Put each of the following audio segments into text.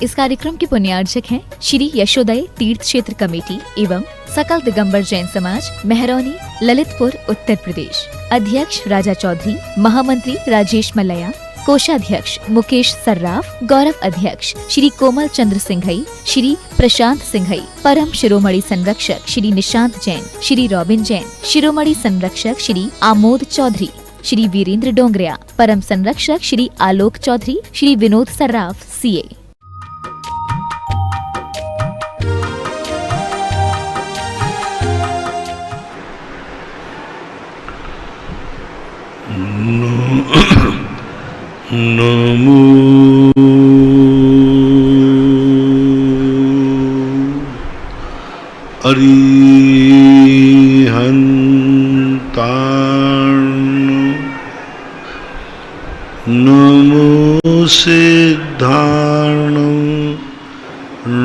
इस कार्यक्रम के पुण्यार्चक हैं श्री यशोदय तीर्थ क्षेत्र कमेटी एवं सकल दिगंबर जैन समाज मेहरौनी ललितपुर उत्तर प्रदेश। अध्यक्ष राजा चौधरी, महामंत्री राजेश मल्लया, कोषाध्यक्ष मुकेश सर्राफ, गौरव अध्यक्ष श्री कोमल चंद्र सिंघई, श्री प्रशांत सिंघई, परम शिरोमणि संरक्षक श्री निशांत जैन, श्री रॉबिन जैन, शिरोमणि संरक्षक श्री आमोद चौधरी, श्री वीरेंद्र डोंगरिया, परम संरक्षक श्री आलोक चौधरी, श्री विनोद सर्राफ सीए। नमो अरिहन्ताण, नमो सिद्धाण,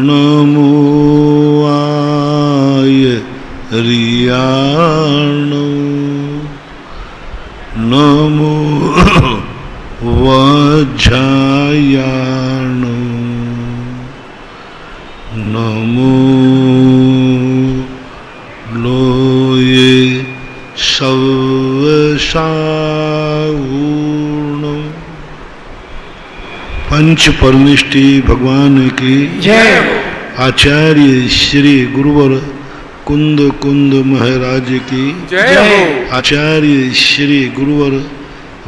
नमो आयर्याण, नमो वज्रायाण, नमो लोये सवसावूर्ण। पंच परमेष्टि भगवान की जय। आचार्य श्री गुरुवर कुंद कुंद महाराज की जय हो। आचार्य श्री गुरुवर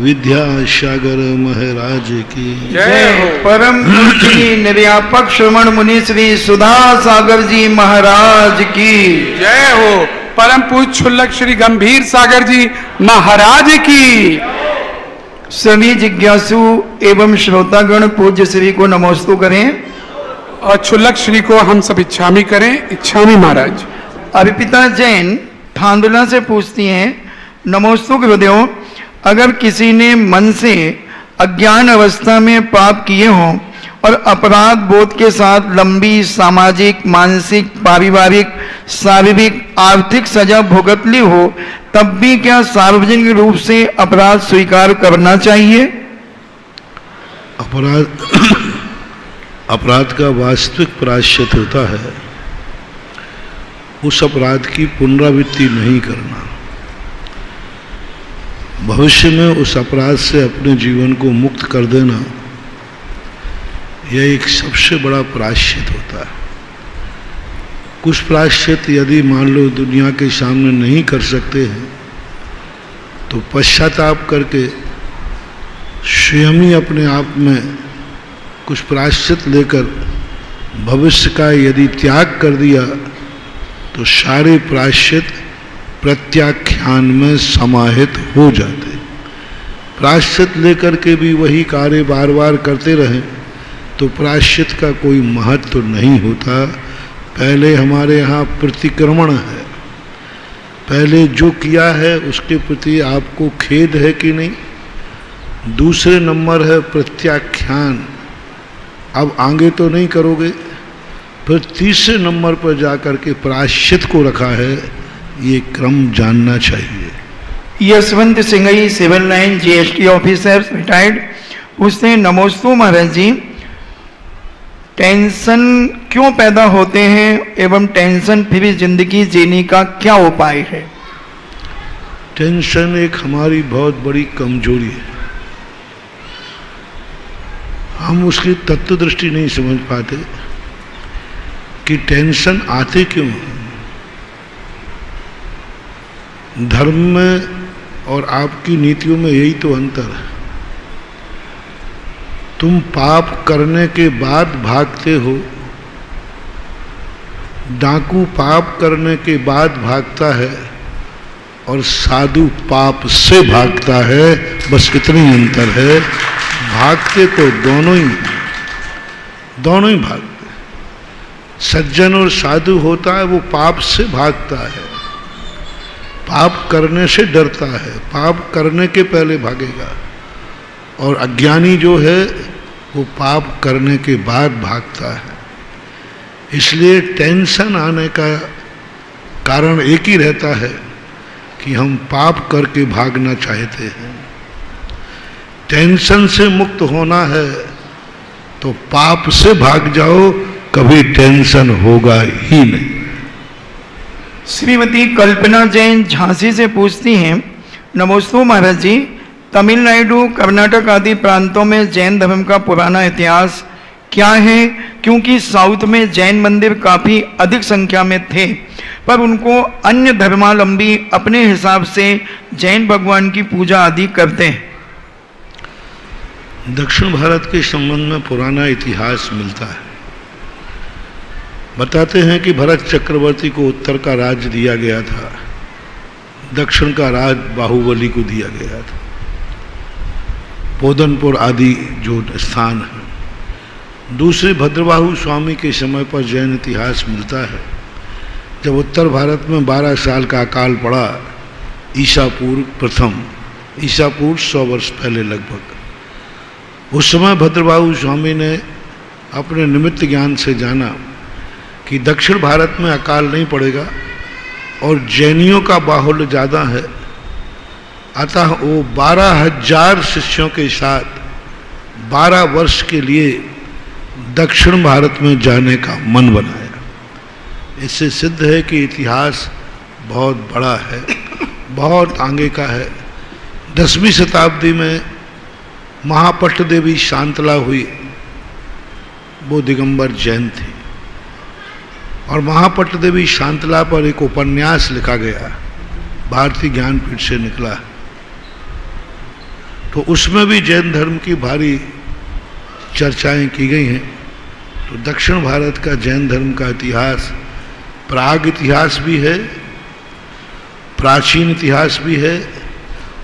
विद्यासागर महाराज की जय हो। परम पूज्य निर्यापक श्रवण मुनि श्री सुधा सागर जी महाराज की जय हो। परम पूज्य क्षुल्लक श्री गंभीर सागर जी महाराज की। सभी जिज्ञासु एवं श्रोतागण पूज्य श्री को नमोस्तु करें और क्षुल्लक श्री को हम सब इच्छामी करें। इच्छामी महाराज। अर्पिता जैन थांदुला से पूछती हैं, नमोस्तु हृदयों, अगर किसी ने मन से अज्ञान अवस्था में पाप किए हों और अपराध बोध के साथ लंबी सामाजिक, मानसिक, पारिवारिक, शारीरिक, आर्थिक सजा भुगत ली हो, तब भी क्या सार्वजनिक रूप से अपराध स्वीकार करना चाहिए? अपराध का वास्तविक प्रायश्चित होता है उस अपराध की पुनरावृत्ति नहीं करना। भविष्य में उस अपराध से अपने जीवन को मुक्त कर देना, यह एक सबसे बड़ा प्रायश्चित होता है। कुछ प्रायश्चित यदि मान लो दुनिया के सामने नहीं कर सकते हैं तो पश्चाताप करके स्वयं ही अपने आप में कुछ प्रायश्चित लेकर भविष्य का यदि त्याग कर दिया तो सारे प्रायश्चित प्रत्याख्यान में समाहित हो जाते। प्रायश्चित लेकर के भी वही कार्य बार बार करते रहें तो प्रायश्चित का कोई महत्व तो नहीं होता। पहले हमारे यहाँ प्रतिक्रमण है, पहले जो किया है उसके प्रति आपको खेद है कि नहीं। दूसरे नंबर है प्रत्याख्यान, अब आगे तो नहीं करोगे। फिर तीसरे नंबर पर जाकर के प्रायश्चित को रखा है, ये क्रम जानना चाहिए। Yashwant Singhai civil line GST officer retired पूछते हैं, नमोस्तु महाराज जी, टेंशन क्यों पैदा होते हैं एवं टेंशन फ्री जिंदगी जीने का क्या उपाय है? टेंशन एक हमारी बहुत बड़ी कमजोरी है। हम उसकी तत्व दृष्टि नहीं समझ पाते कि टेंशन आते क्यों। धर्म में और आपकी नीतियों में यही तो अंतर है। तुम पाप करने के बाद भागते हो, डाकू पाप करने के बाद भागता है और साधु पाप से भागता है, बस इतना ही अंतर है। भागते तो दोनों ही भागते। सज्जन और साधु होता है वो पाप से भागता है, पाप करने से डरता है, पाप करने के पहले भागेगा। और अज्ञानी जो है वो पाप करने के बाद भागता है। इसलिए टेंशन आने का कारण एक ही रहता है कि हम पाप करके भागना चाहते हैं। टेंशन से मुक्त होना है तो पाप से भाग जाओ, कभी टेंशन होगा ही नहीं। श्रीमती कल्पना जैन झांसी से पूछती हैं, नमोस्तु महाराज जी, तमिलनाडु, कर्नाटक आदि प्रांतों में जैन धर्म का पुराना इतिहास क्या है? क्योंकि साउथ में जैन मंदिर काफी अधिक संख्या में थे, पर उनको अन्य धर्मावलंबी अपने हिसाब से जैन भगवान की पूजा आदि करते हैं। दक्षिण भारत के संबंध में पुराना इतिहास मिलता है। बताते हैं कि भरत चक्रवर्ती को उत्तर का राज्य दिया गया था, दक्षिण का राज बाहुबली को दिया गया था। पोदनपुर आदि जो स्थान है। दूसरे भद्रबाहु स्वामी के समय पर जैन इतिहास मिलता है, जब उत्तर भारत में 12 साल का अकाल पड़ा, ईसापूर्व प्रथम, ईसापूर्व 100 वर्ष पहले लगभग। उस समय भद्रबाहु स्वामी ने अपने निमित्त ज्ञान से जाना कि दक्षिण भारत में अकाल नहीं पड़ेगा और जैनियों का बाहुल्य ज़्यादा है, अतः वो 12,000 शिष्यों के साथ 12 वर्ष के लिए दक्षिण भारत में जाने का मन बनाया। इससे सिद्ध है कि इतिहास बहुत बड़ा है, बहुत आगे का है। 10वीं शताब्दी में महापट्ट देवी शांतला हुई, वो दिगंबर जैन थी, और महापट्ट देवी शांतला पर एक उपन्यास लिखा गया, भारतीय ज्ञानपीठ से निकला। तो उसमें भी जैन धर्म की भारी चर्चाएं की गई हैं। तो दक्षिण भारत का जैन धर्म का इतिहास प्राग इतिहास भी है, प्राचीन इतिहास भी है,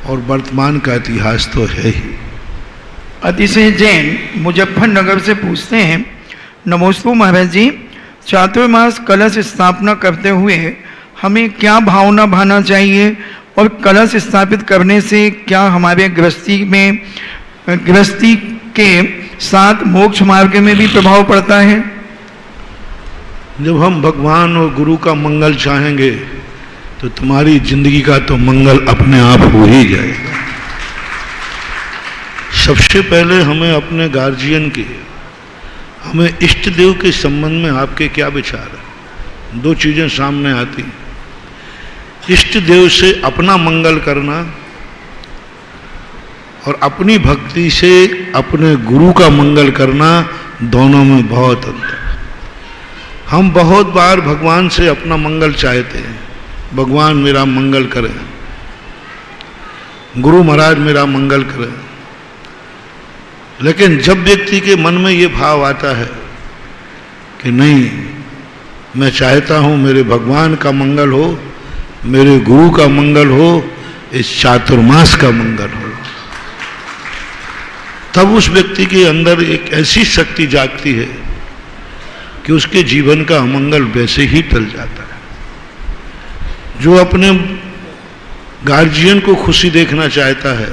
और वर्तमान का इतिहास तो है ही। अतिशय जैन मुजफ्फरनगर से पूछते हैं, नमोस्तु महाराज जी, चातुर्मास कलश स्थापना करते हुए हमें क्या भावना भाना चाहिए, और कलश स्थापित करने से क्या हमारे गृहस्थी के साथ मोक्ष मार्ग में भी प्रभाव पड़ता है? जब हम भगवान और गुरु का मंगल चाहेंगे तो तुम्हारी जिंदगी का तो मंगल अपने आप हो ही जाएगा। सबसे पहले हमें अपने गार्जियन के, हमें इष्ट देव के संबंध में आपके क्या विचार है? 2 चीजें सामने आती। इष्ट देव से अपना मंगल करना और अपनी भक्ति से अपने गुरु का मंगल करना, दोनों में बहुत अंतर। हम बहुत बार भगवान से अपना मंगल चाहते हैं, भगवान मेरा मंगल करे, गुरु महाराज मेरा मंगल करे। लेकिन जब व्यक्ति के मन में ये भाव आता है कि नहीं, मैं चाहता हूं मेरे भगवान का मंगल हो, मेरे गुरु का मंगल हो, इस चातुर्मास का मंगल हो, तब उस व्यक्ति के अंदर एक ऐसी शक्ति जागती है कि उसके जीवन का अमंगल वैसे ही टल जाता है। जो अपने गार्जियन को खुशी देखना चाहता है,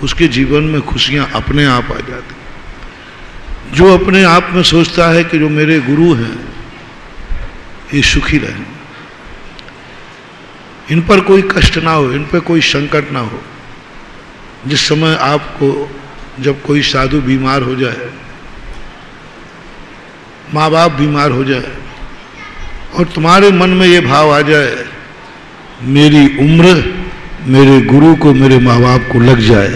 उसके जीवन में खुशियां अपने आप आ जाती। जो अपने आप में सोचता है कि जो मेरे गुरु हैं ये सुखी रहें, इन पर कोई कष्ट ना हो, इन पर कोई संकट ना हो। जिस समय आपको जब कोई साधु बीमार हो जाए, माँ बाप बीमार हो जाए, और तुम्हारे मन में ये भाव आ जाए मेरी उम्र मेरे गुरु को, मेरे माँ बाप को लग जाए,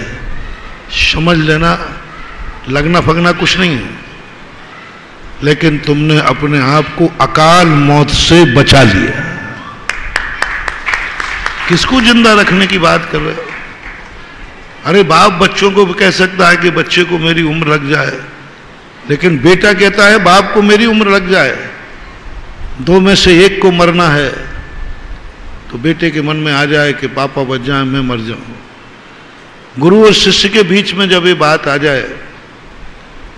समझ लेना लगना फगना कुछ नहीं है, लेकिन तुमने अपने आप को अकाल मौत से बचा लिया। किसको जिंदा रखने की बात कर रहे हो? अरे बाप बच्चों को भी कह सकता है कि बच्चे को मेरी उम्र लग जाए, लेकिन बेटा कहता है बाप को मेरी उम्र लग जाए, 2 में से एक को मरना है, तो बेटे के मन में आ जाए कि पापा बच जाए, मैं मर जाऊं। गुरु और शिष्य के बीच में जब ये बात आ जाए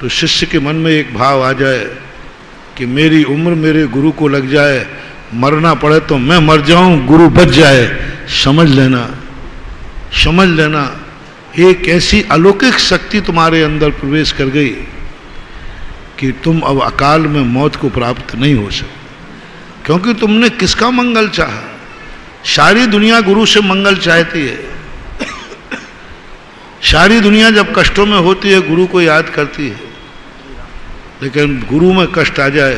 तो शिष्य के मन में एक भाव आ जाए कि मेरी उम्र मेरे गुरु को लग जाए, मरना पड़े तो मैं मर जाऊं, गुरु बच जाए। समझ लेना, समझ लेना, एक ऐसी अलौकिक शक्ति तुम्हारे अंदर प्रवेश कर गई कि तुम अब अकाल में मौत को प्राप्त नहीं हो सकते, क्योंकि तुमने किसका मंगल चाहा? सारी दुनिया गुरु से मंगल चाहती है। सारी दुनिया जब कष्टों में होती है गुरु को याद करती है, लेकिन गुरु में कष्ट आ जाए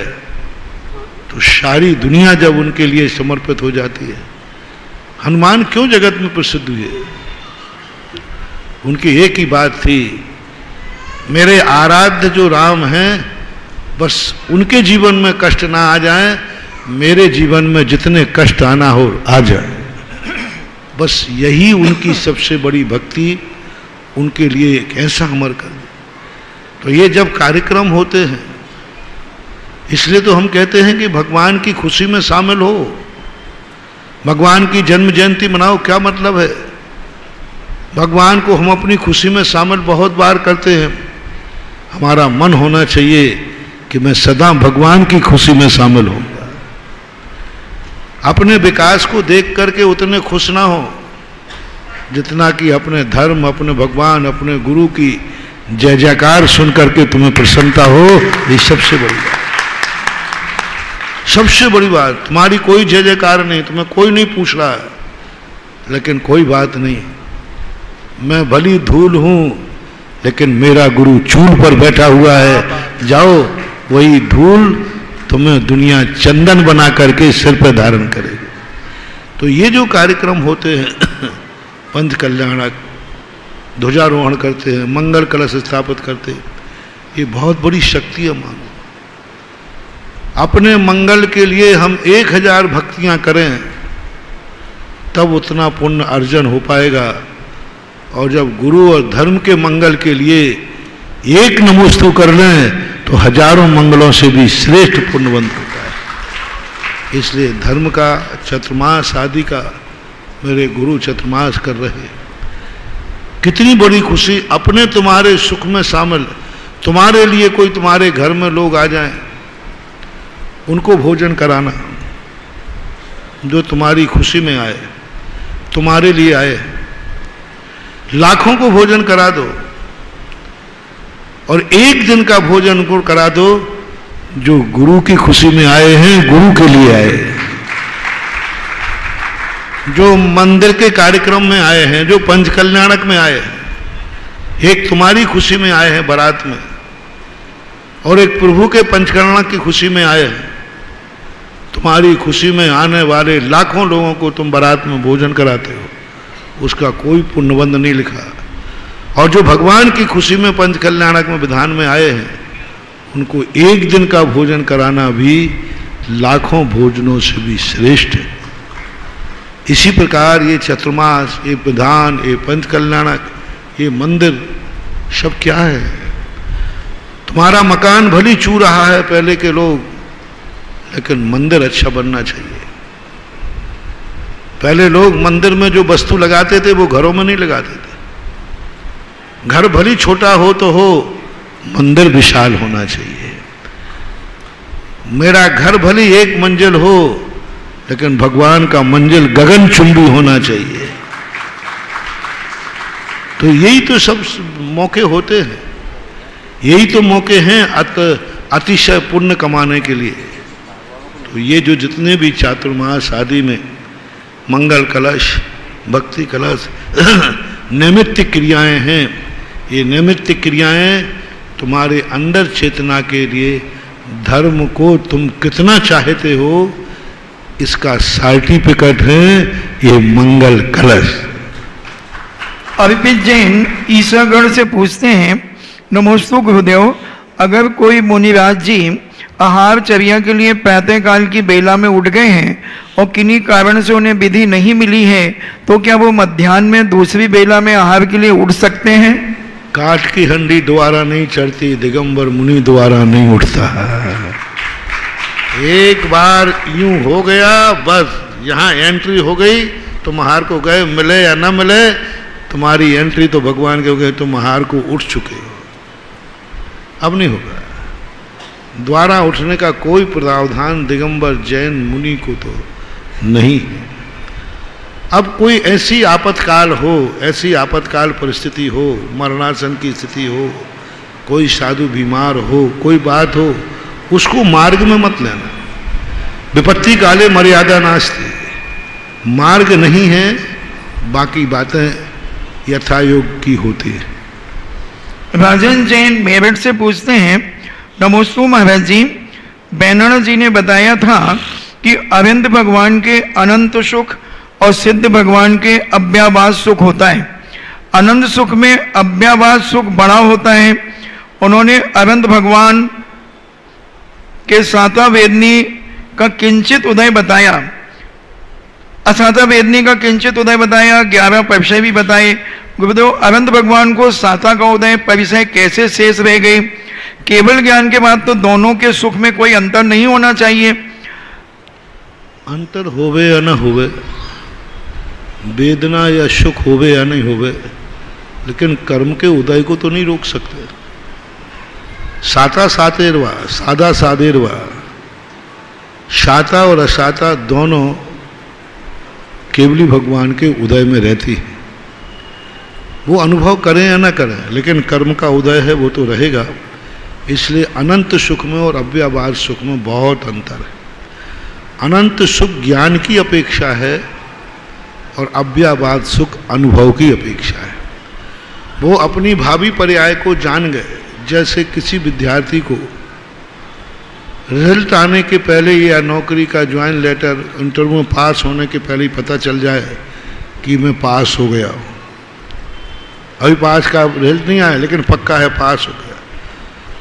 तो सारी दुनिया जब उनके लिए समर्पित हो जाती है। हनुमान क्यों जगत में प्रसिद्ध हुए? उनकी एक ही बात थी, मेरे आराध्य जो राम हैं, बस उनके जीवन में कष्ट ना आ जाए, मेरे जीवन में जितने कष्ट आना हो आ जाए। बस यही उनकी सबसे बड़ी भक्ति उनके लिए एक ऐसा अमर कर। तो ये जब कार्यक्रम होते हैं, इसलिए तो हम कहते हैं कि भगवान की खुशी में शामिल हो, भगवान की जन्म जयंती मनाओ। क्या मतलब है? भगवान को हम अपनी खुशी में शामिल बहुत बार करते हैं। हमारा मन होना चाहिए कि मैं सदा भगवान की खुशी में शामिल हूँ। अपने विकास को देख करके उतने खुश ना हो जितना कि अपने धर्म, अपने भगवान, अपने गुरु की जय जयकार सुन करके तुम्हें प्रसन्नता हो। ये सबसे बड़ी बात, सबसे बड़ी बात। तुम्हारी कोई जय जयकार नहीं, तुम्हें कोई नहीं पूछ रहा है, लेकिन कोई बात नहीं, मैं भली धूल हूं लेकिन मेरा गुरु चूल पर बैठा हुआ है। जाओ, वही धूल तुम्हें दुनिया चंदन बना करके सिर पर धारण करेगी। तो ये जो कार्यक्रम होते हैं, पंथ कल्याणक, ध्वजारोहण करते हैं, मंगल कलश स्थापित करते हैं, ये बहुत बड़ी शक्ति है। मानो अपने मंगल के लिए हम 1000 भक्तियां करें तब उतना पुण्य अर्जन हो पाएगा। और जब गुरु और धर्म के मंगल के लिए एक नमोस्तु कर लें तो हजारों मंगलों से भी श्रेष्ठ पुण्यवंत होता है। इसलिए धर्म का चतुर्मास आदि का मेरे गुरु चतुर्मास कर रहे, कितनी बड़ी खुशी। अपने तुम्हारे सुख में शामिल, तुम्हारे लिए कोई तुम्हारे घर में लोग आ जाएं, उनको भोजन कराना, जो तुम्हारी खुशी में आए, तुम्हारे लिए आए। लाखों को भोजन करा दो और एक दिन का भोजन उनको करा दो जो गुरु की खुशी में आए हैं, गुरु के लिए आए, जो मंदिर के कार्यक्रम में आए हैं, जो पंच कल्याणक में आए हैं। एक तुम्हारी खुशी में आए हैं बारात में, और एक प्रभु के पंचकल्याणक की खुशी में आए हैं। तुम्हारी खुशी में आने वाले लाखों लोगों को तुम बारात में भोजन कराते हो, उसका कोई पुण्यबंध नहीं लिखा। और जो भगवान की खुशी में पंच कल्याणक में विधान में आए हैं, उनको एक दिन का भोजन कराना भी लाखों भोजनों से भी श्रेष्ठ है। इसी प्रकार ये चतुर्मास, ये विधान, ये पंच कल्याणक, ये मंदिर सब क्या है? तुम्हारा मकान भली चू रहा है पहले के लोग, लेकिन मंदिर अच्छा बनना चाहिए। पहले लोग मंदिर में जो वस्तु लगाते थे वो घरों में नहीं लगाते थे। घर भली छोटा हो तो हो, मंदिर विशाल होना चाहिए। मेरा घर भली एक मंजिल हो, लेकिन भगवान का मंजिल गगनचुंबी होना चाहिए। तो यही तो सब मौके होते हैं, यही तो मौके हैं अतिशय पुण्य कमाने के लिए। तो ये जो जितने भी चातुर्मास आदि में मंगल कलश, भक्ति कलश, नैमित्तिक क्रियाएं हैं, ये नैमित्तिक क्रियाएं तुम्हारे अंदर चेतना के लिए, धर्म को तुम कितना चाहते हो, इसका सर्टिफिकेट है ये मंगल कलश। अर्पित जैन ईसागढ़ से पूछते हैं, नमोस्तु गुरुदेव, अगर कोई मुनिराज जी आहार चर्या के लिए प्रातः काल की बेला में उठ गए हैं और किन्हीं कारण से उन्हें विधि नहीं मिली है, तो क्या वो मध्याह्न में दूसरी बेला में आहार के लिए उठ सकते हैं? काठ की हंडी द्वारा नहीं चढ़ती, दिगंबर मुनि द्वारा नहीं उठता। एक बार यूं हो गया, बस यहाँ एंट्री हो गई, तुम आहार को गए, मिले या ना मिले, तुम्हारी एंट्री तो भगवान के हो गए, तुम आहार को उठ चुके हो। अब नहीं होगा। द्वारा उठने का कोई प्रावधान दिगंबर जैन मुनि को तो नहीं है। अब कोई ऐसी आपातकाल हो, ऐसी आपातकाल परिस्थिति हो, मरणासन की स्थिति हो, कोई साधु बीमार हो, कोई बात हो, उसको मार्ग में मत लेना। विपत्ति काले मर्यादा नास्ति। मार्ग नहीं है, बाकी बातें यथायोग की होती है। राजन जैन मेरठ से पूछते हैं, नमोस्तु महाराज जी, बैनर जी ने बताया था कि अरविंद भगवान के अनंत सुख और सिद्ध भगवान के अव्याभास सुख होता है। अनंत सुख में अव्याभास सुख बड़ा होता है। उन्होंने अरविंद भगवान के साता वेदनी का किंचित उदय बताया, असाता वेदनी का किंचित उदय बताया, 11 परिचय भी बताए। गुरुदेव, अरविंद भगवान को साता का उदय परिचय कैसे शेष रह गए? केवल ज्ञान के बाद तो दोनों के सुख में कोई अंतर नहीं होना चाहिए। अंतर होवे या न होवे, वेदना या सुख होवे या नहीं होवे, लेकिन कर्म के उदय को तो नहीं रोक सकते। साता सातेरवा, सादा सादेरवा, साता और असाता दोनों केवली भगवान के उदय में रहती है। वो अनुभव करें या ना करें, लेकिन कर्म का उदय है वो तो रहेगा। इसलिए अनंत सुख में और अव्याभास सुख में बहुत अंतर है। अनंत सुख ज्ञान की अपेक्षा है और अव्याभास सुख अनुभव की अपेक्षा है। वो अपनी भावी पर्याय को जान गए। जैसे किसी विद्यार्थी को रिजल्ट आने के पहले या नौकरी का ज्वाइन लेटर, इंटरव्यू में पास होने के पहले ही पता चल जाए कि मैं पास हो गया हूँ। अभी पास का रिजल्ट नहीं आया, लेकिन पक्का है पास हो गया।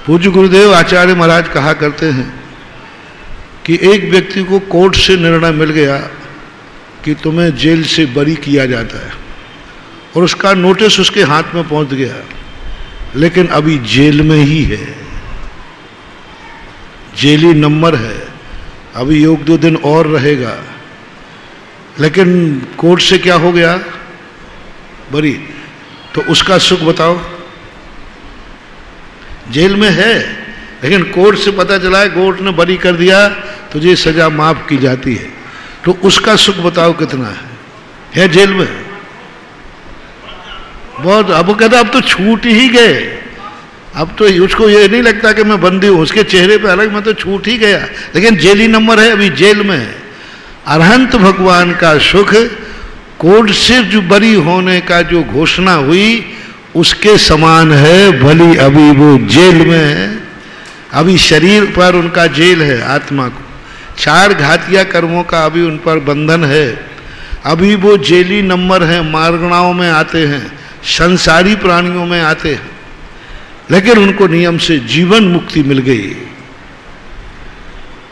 पूज्य गुरुदेव आचार्य महाराज कहा करते हैं कि एक व्यक्ति को कोर्ट से निर्णय मिल गया कि तुम्हें जेल से बरी किया जाता है, और उसका नोटिस उसके हाथ में पहुंच गया, लेकिन अभी जेल में ही है, जेली नंबर है, अभी 1-2 दिन और रहेगा, लेकिन कोर्ट से क्या हो गया? बरी। तो उसका सुख बताओ। जेल में है, लेकिन कोर्ट से पता चला है, कोर्ट ने बरी कर दिया, तुझे सजा माफ की जाती है, तो उसका सुख बताओ कितना है जेल में। बहुत। अब वो कहता अब तो छूट ही गए, अब तो उसको ये नहीं लगता कि मैं बंदी हूं, उसके चेहरे पे अलग, मैं तो छूट ही गया, लेकिन जेली नंबर है, अभी जेल में है। अरहंत भगवान का सुख कोर्ट से जो बरी होने का जो घोषणा हुई उसके समान है, भली अभी वो जेल में है, अभी शरीर पर उनका जेल है, आत्मा को 4 घातिया कर्मों का अभी उन पर बंधन है, अभी वो जेली नंबर है, मारगणाओं में आते हैं, संसारी प्राणियों में आते हैं, लेकिन उनको नियम से जीवन मुक्ति मिल गई।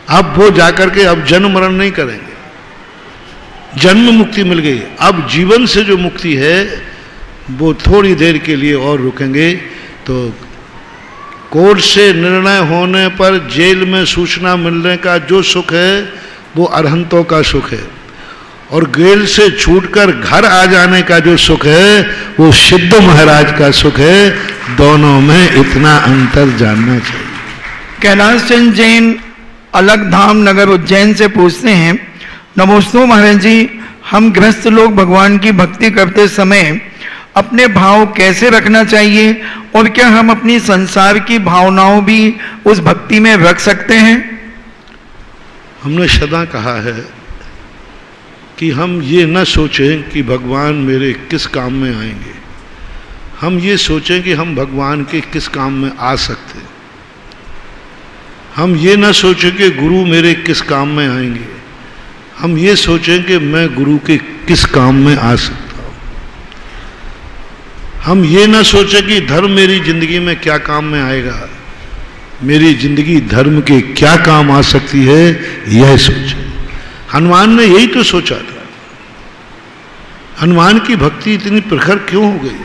अब वो जाकर के अब जन्म मरण नहीं करेंगे, जन्म मुक्ति मिल गई। अब जीवन से जो मुक्ति है वो थोड़ी देर के लिए और रुकेंगे। तो कोर्ट से निर्णय होने पर जेल में सूचना मिलने का जो सुख है वो अरहंतों का सुख है, और जेल से छूटकर घर आ जाने का जो सुख है वो सिद्ध महाराज का सुख है। दोनों में इतना अंतर जानना चाहिए। कैलाश चंद जैन अलग धाम नगर उज्जैन से पूछते हैं, नमोस्तु महाराज जी, हम गृहस्थ लोग भगवान की भक्ति करते समय अपने भाव कैसे रखना चाहिए, और क्या हम अपनी संसार की भावनाओं भी उस भक्ति में रख सकते हैं? हमने सदा कहा है कि हम ये न सोचें कि भगवान मेरे किस काम में आएंगे, हम ये सोचें कि हम भगवान के किस काम में आ सकते हैं। हम ये न सोचें कि गुरु मेरे किस काम में आएंगे, हम ये सोचें कि मैं गुरु के किस काम में आ सकता हूँ। हम ये ना सोचें कि धर्म मेरी जिंदगी में क्या काम में आएगा, मेरी जिंदगी धर्म के क्या काम आ सकती है, यह सोचें। हनुमान ने यही तो सोचा था। हनुमान की भक्ति इतनी प्रखर क्यों हो गई?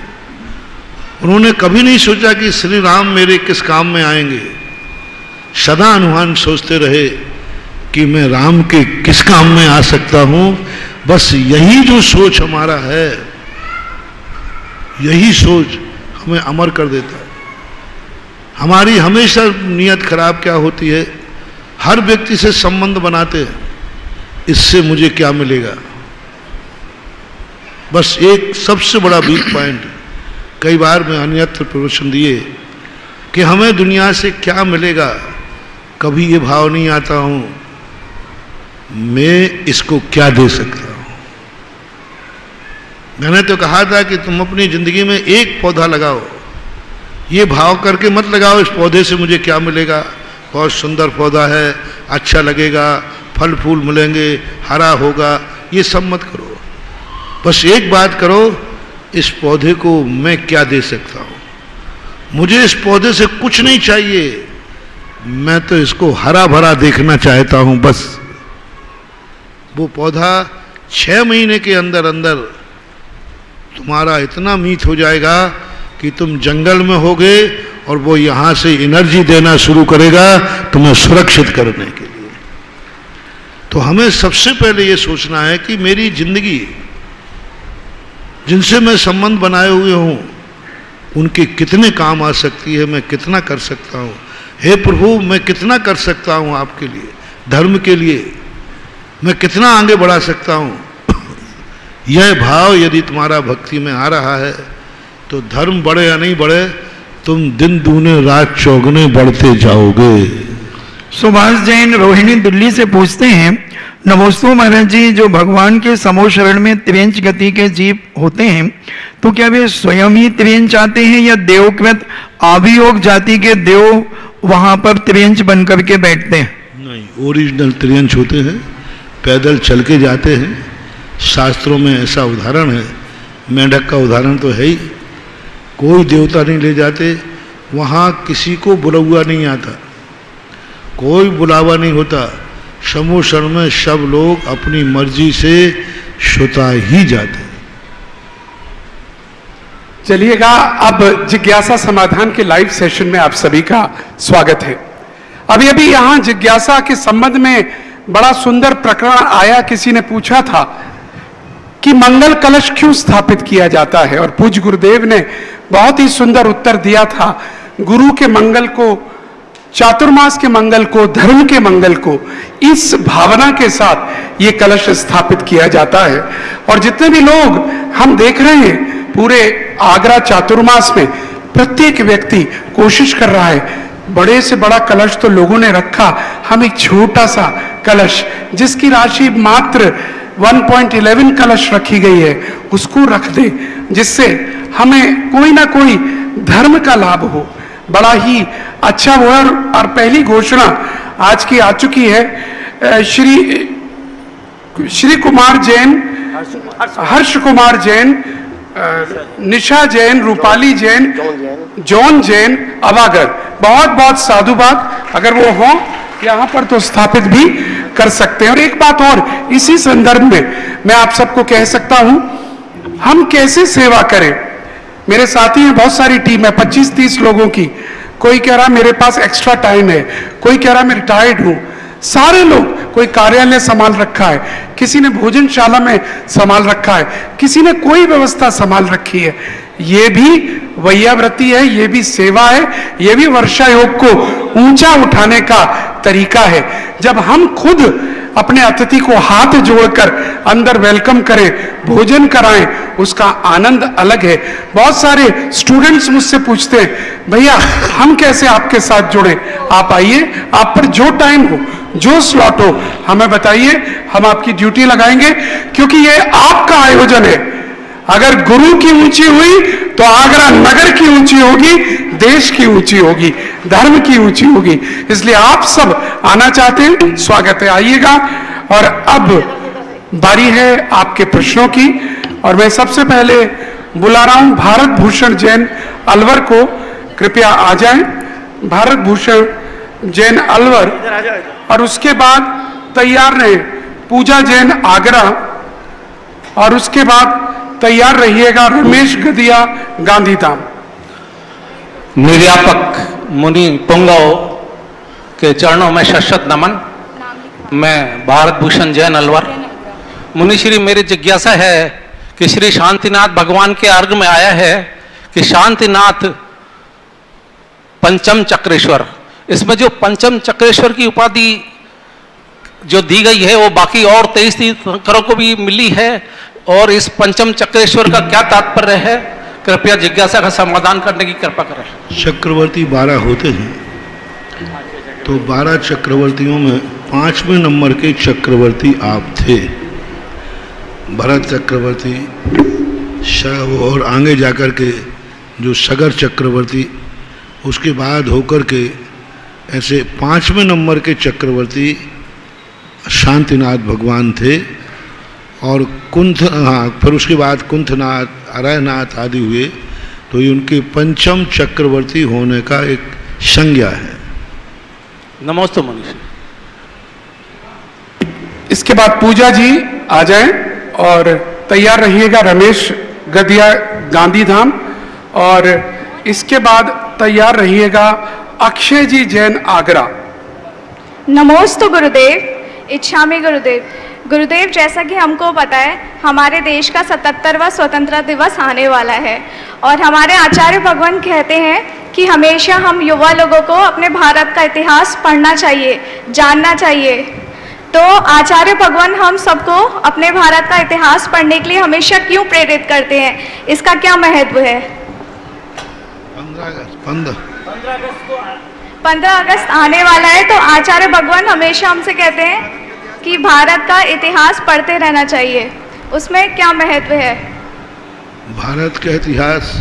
उन्होंने कभी नहीं सोचा कि श्री राम मेरे किस काम में आएंगे। सदा हनुमान सोचते रहे कि मैं राम के किस काम में आ सकता हूं। बस यही जो सोच हमारा है, यही सोच हमें अमर कर देता है। हमारी हमेशा नीयत खराब क्या होती है, हर व्यक्ति से संबंध बनाते हैं, इससे मुझे क्या मिलेगा। बस एक सबसे बड़ा वीक पॉइंट, कई बार मैं अन्यत्र प्रवचन दिए कि हमें दुनिया से क्या मिलेगा, कभी ये भाव नहीं आता हूं मैं इसको क्या दे सकता हूं। मैंने तो कहा था कि तुम अपनी जिंदगी में एक पौधा लगाओ, ये भाव करके मत लगाओ इस पौधे से मुझे क्या मिलेगा, बहुत सुंदर पौधा है, अच्छा लगेगा, फल फूल मिलेंगे, हरा होगा, ये सब मत करो। बस एक बात करो, इस पौधे को मैं क्या दे सकता हूँ, मुझे इस पौधे से कुछ नहीं चाहिए, मैं तो इसको हरा भरा देखना चाहता हूँ। बस वो पौधा 6 महीने के अंदर अंदर तुम्हारा इतना मीत हो जाएगा कि तुम जंगल में होगे और वो यहाँ से एनर्जी देना शुरू करेगा तुम्हें सुरक्षित करने के लिए। तो हमें सबसे पहले ये सोचना है कि मेरी जिंदगी, जिनसे मैं संबंध बनाए हुए हूँ, उनके कितने काम आ सकती है, मैं कितना कर सकता हूँ। हे प्रभु, मैं कितना कर सकता हूँ आपके लिए, धर्म के लिए मैं कितना आगे बढ़ा सकता हूँ। यह भाव यदि तुम्हारा भक्ति में आ रहा है तो धर्म बढ़े या नहीं बढ़े, तुम दिन दूने रात चौगुने बढ़ते जाओगे। सुभाष जैन रोहिणी दिल्ली से पूछते हैं, नमोस्तु महाराज जी, जो भगवान के समो शरण में त्रियंच गति के जीव होते हैं, तो क्या वे स्वयं ही त्रियंच आते हैं या देवकृत आभियोग जाति के देव वहां पर त्रियंच बनकर के बैठते हैं? नहीं, ओरिजिनल त्रियंच होते हैं, पैदल चल के जाते हैं। शास्त्रों में ऐसा उदाहरण है, मेंढक का उदाहरण तो है ही। कोई देवता नहीं ले जाते, वहाँ किसी को बुलावा नहीं आता, कोई बुलावा नहीं होता। समो शरण में सब लोग अपनी मर्जी से शुता ही जाते। चलिएगा, अब जिज्ञासा समाधान के लाइव सेशन में आप सभी का स्वागत है। अभी अभी यहाँ जिज्ञासा के संबंध में बड़ा सुंदर प्रकरण आया। किसी ने पूछा था कि मंगल कलश क्यों स्थापित किया जाता है, और पूज्य गुरुदेव ने बहुत ही सुंदर उत्तर दिया था। गुरु के मंगल को, चातुर्मास के मंगल को, धर्म के मंगल को, इस भावना के साथ ये कलश स्थापित किया जाता है। और जितने भी लोग हम देख रहे हैं पूरे आगरा चातुर्मास में, प्रत्येक व्यक्ति कोशिश कर रहा है। बड़े से बड़ा कलश तो लोगों ने रखा, हम एक छोटा सा कलश जिसकी राशि मात्र 1.11 कलश रखी गई है, उसको रख दे, जिससे हमें कोई ना कोई धर्म का लाभ हो। बड़ा ही अच्छा वो है। और पहली घोषणा आज की आ चुकी है। श्री कुमार जैन, हर्ष कुमार जैन, निशा जैन, रूपाली जैन, जॉन जैन, अवागर, बहुत बहुत साधुवाद। अगर वो हो यहाँ पर तो स्थापित भी कर सकते हैं। और एक बात और इसी संदर्भ में मैं आप सबको कह सकता हूं, हम कैसे सेवा करें। मेरे साथी हैं, बहुत सारी टीम है, 25-30 लोगों की। कोई कह रहा मेरे पास एक्स्ट्रा टाइम है, कोई कह रहा मैं रिटायर्ड हूं। सारे लोग, कोई कार्यालय संभाल रखा है, किसी ने भोजनशाला में संभाल रखा है, किसी ने कोई व्यवस्था संभाल रखी है। ये भी वैयावृत्ति है, ये भी सेवा है, ये भी वर्षा योग को ऊंचा उठाने का तरीका है। जब हम खुद अपने अतिथि को हाथ जोड़कर अंदर वेलकम करें, भोजन कराएं, उसका आनंद अलग है। बहुत सारे स्टूडेंट्स मुझसे पूछते हैं, भैया हम कैसे आपके साथ जुड़ें? आप आइए, आप पर जो टाइम हो, जो स्लॉट हो, हमें बताइए, हम आपकी ड्यूटी लगाएंगे। क्योंकि ये आपका आयोजन है। अगर गुरु की ऊंची हुई तो आगरा नगर की ऊंची होगी, देश की ऊंची होगी, धर्म की ऊंची होगी। इसलिए आप सब आना चाहते हैं, स्वागत है, आइएगा। और अब बारी है आपके प्रश्नों की, और मैं सबसे पहले बुला रहा हूं भारत भूषण जैन अलवर को। कृपया आ जाएं, भारत भूषण जैन अलवर। और उसके बाद तैयार रहे पूजा जैन आगरा, और उसके बाद तैयार रहिएगा रमेश गदिया गांधीधाम। निर्यापक मुनि पुंगव के चरणों में शत नमन। मैं भारत भूषण जैन अलवर। मुनि श्री, मेरी जिज्ञासा है कि श्री शांतिनाथ भगवान के अर्घ में आया है कि शांतिनाथ पंचम चक्रेश्वर, इसमें जो पंचम चक्रेश्वर की उपाधि जो दी गई है वो बाकी और 23 तीर्थंकरों को भी मिली है, और इस पंचम चक्रेश्वर का क्या तात्पर्य है? कृपया जिज्ञासा का समाधान करने की कृपा करें। चक्रवर्ती 12 होते हैं, तो 12 चक्रवर्तियों में 5वें नंबर के चक्रवर्ती आप थे, भरत चक्रवर्ती, और आगे जाकर के जो सगर चक्रवर्ती, उसके बाद होकर के ऐसे 5वें नंबर के चक्रवर्ती शांतिनाथ भगवान थे। और फिर उसके बाद कुंथनाथ, अरयनाथ आदि हुए, तो ये उनके पंचम चक्रवर्ती होने का एक संज्ञा है। नमस्ते मनीषी। इसके बाद पूजा जी आ जाएं और तैयार रहिएगा रमेश गदिया गांधीधाम, और इसके बाद तैयार रहिएगा अक्षय जी जैन आगरा। नमोस्तु गुरुदेव, इच्छामि गुरुदेव। गुरुदेव, जैसा कि हमको पता है हमारे देश का 77वां स्वतंत्रता दिवस आने वाला है, और हमारे आचार्य भगवान कहते हैं कि हमेशा हम युवा लोगों को अपने भारत का इतिहास पढ़ना चाहिए, जानना चाहिए। तो आचार्य भगवान हम सबको अपने भारत का इतिहास पढ़ने के लिए हमेशा क्यों प्रेरित करते हैं, इसका क्या महत्व है? 15 अगस्त आने वाला है, तो आचार्य भगवान हमेशा हमसे कहते हैं कि भारत का इतिहास पढ़ते रहना चाहिए, उसमें क्या महत्व है? भारत का इतिहास,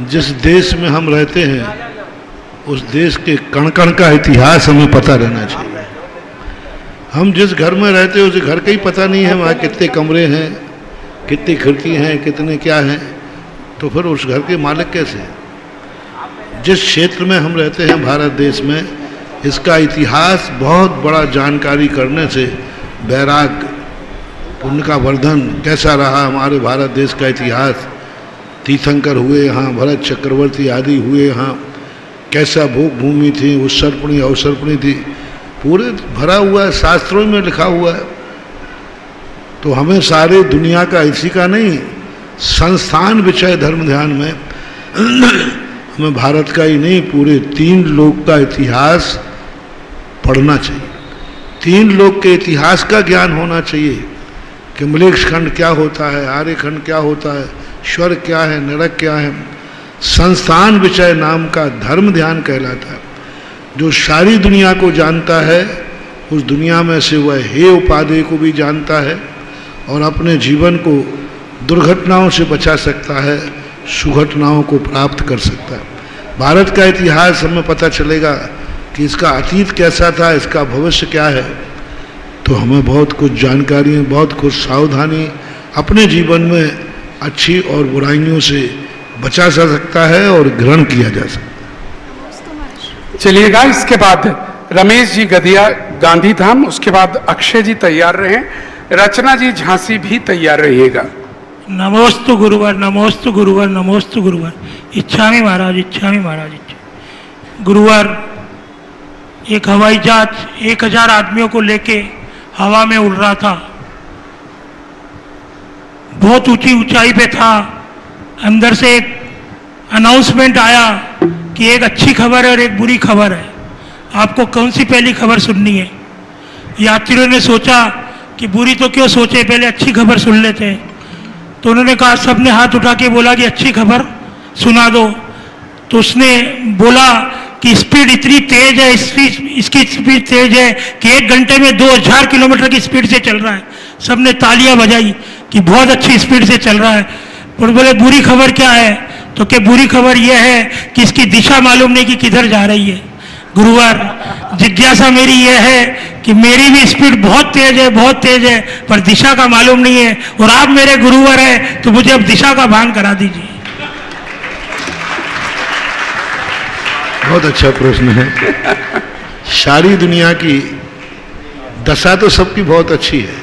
जिस देश में हम रहते हैं उस देश के कण कण का इतिहास हमें पता रहना चाहिए। हम जिस घर में रहते हैं उस घर का ही पता नहीं है, वहाँ कितने कमरे हैं, कितनी खिड़की हैं, कितने क्या हैं, तो फिर उस घर के मालिक कैसे हैं? जिस क्षेत्र में हम रहते हैं भारत देश में, इसका इतिहास बहुत बड़ा जानकारी करने से वैराग्य, पुण्य का वर्धन कैसा रहा हमारे भारत देश का इतिहास, तीर्थंकर हुए यहाँ, भरत चक्रवर्ती आदि हुए यहाँ, कैसा भोग भूमि थी, उत्सर्पणी अवसर्पणी थी, पूरे भरा हुआ है, शास्त्रों में लिखा हुआ है। तो हमें सारे दुनिया का इसी का नहीं, संस्थान विषय धर्म ध्यान में हमें भारत का ही नहीं, पूरे 3 लोक का इतिहास पढ़ना चाहिए। 3 लोक के इतिहास का ज्ञान होना चाहिए कि मलेक्ष खंड क्या होता है, आर्य खंड क्या होता है, स्वर्ग क्या है, नरक क्या है। संस्थान विषय नाम का धर्म ध्यान कहलाता है। जो सारी दुनिया को जानता है, उस दुनिया में से वह हे उपादेय को भी जानता है और अपने जीवन को दुर्घटनाओं से बचा सकता है, सुघटनाओं को प्राप्त कर सकता है। भारत का इतिहास हमें पता चलेगा कि इसका अतीत कैसा था, इसका भविष्य क्या है, तो हमें बहुत कुछ जानकारी, बहुत कुछ सावधानी अपने जीवन में अच्छी और बुराइयों से बचा जा सकता है और ग्रहण किया जा सकता है। चलिएगा, इसके बाद रमेश जी गदिया गांधीधाम, उसके बाद अक्षय जी तैयार रहें, रचना जी झांसी भी तैयार रहिएगा। नमोस्तु गुरुवर, नमोस्तु गुरुवर, नमोस्तु गुरुवर। इच्छामि महाराज, इच्छामि महाराज। गुरुवर, एक हवाई जहाज 1000 आदमियों को लेके हवा में उड़ रहा था, बहुत ऊंची ऊंचाई पे था। अंदर से एक अनाउंसमेंट आया कि एक अच्छी खबर है और एक बुरी खबर है, आपको कौन सी पहली खबर सुननी है? यात्रियों ने सोचा कि बुरी तो क्यों सोचे, पहले अच्छी खबर सुन लेते हैं। तो उन्होंने कहा, सबने हाथ उठा के बोला कि अच्छी खबर सुना दो। तो उसने बोला कि स्पीड इतनी तेज है, इसकी स्पीड तेज है कि 1 घंटे में 2000 किलोमीटर की स्पीड से चल रहा है। सबने तालियां बजाई कि बहुत अच्छी स्पीड से चल रहा है। और बोले बुरी खबर क्या है? तो क्या बुरी खबर यह है कि इसकी दिशा मालूम नहीं कि किधर जा रही है। गुरुवर, जिज्ञासा मेरी यह है कि मेरी भी स्पीड बहुत तेज है, बहुत तेज है, पर दिशा का मालूम नहीं है, और आप मेरे गुरुवर हैं तो मुझे अब दिशा का भान करा दीजिए। बहुत अच्छा प्रश्न है। सारी दुनिया की दशा तो सबकी बहुत अच्छी है,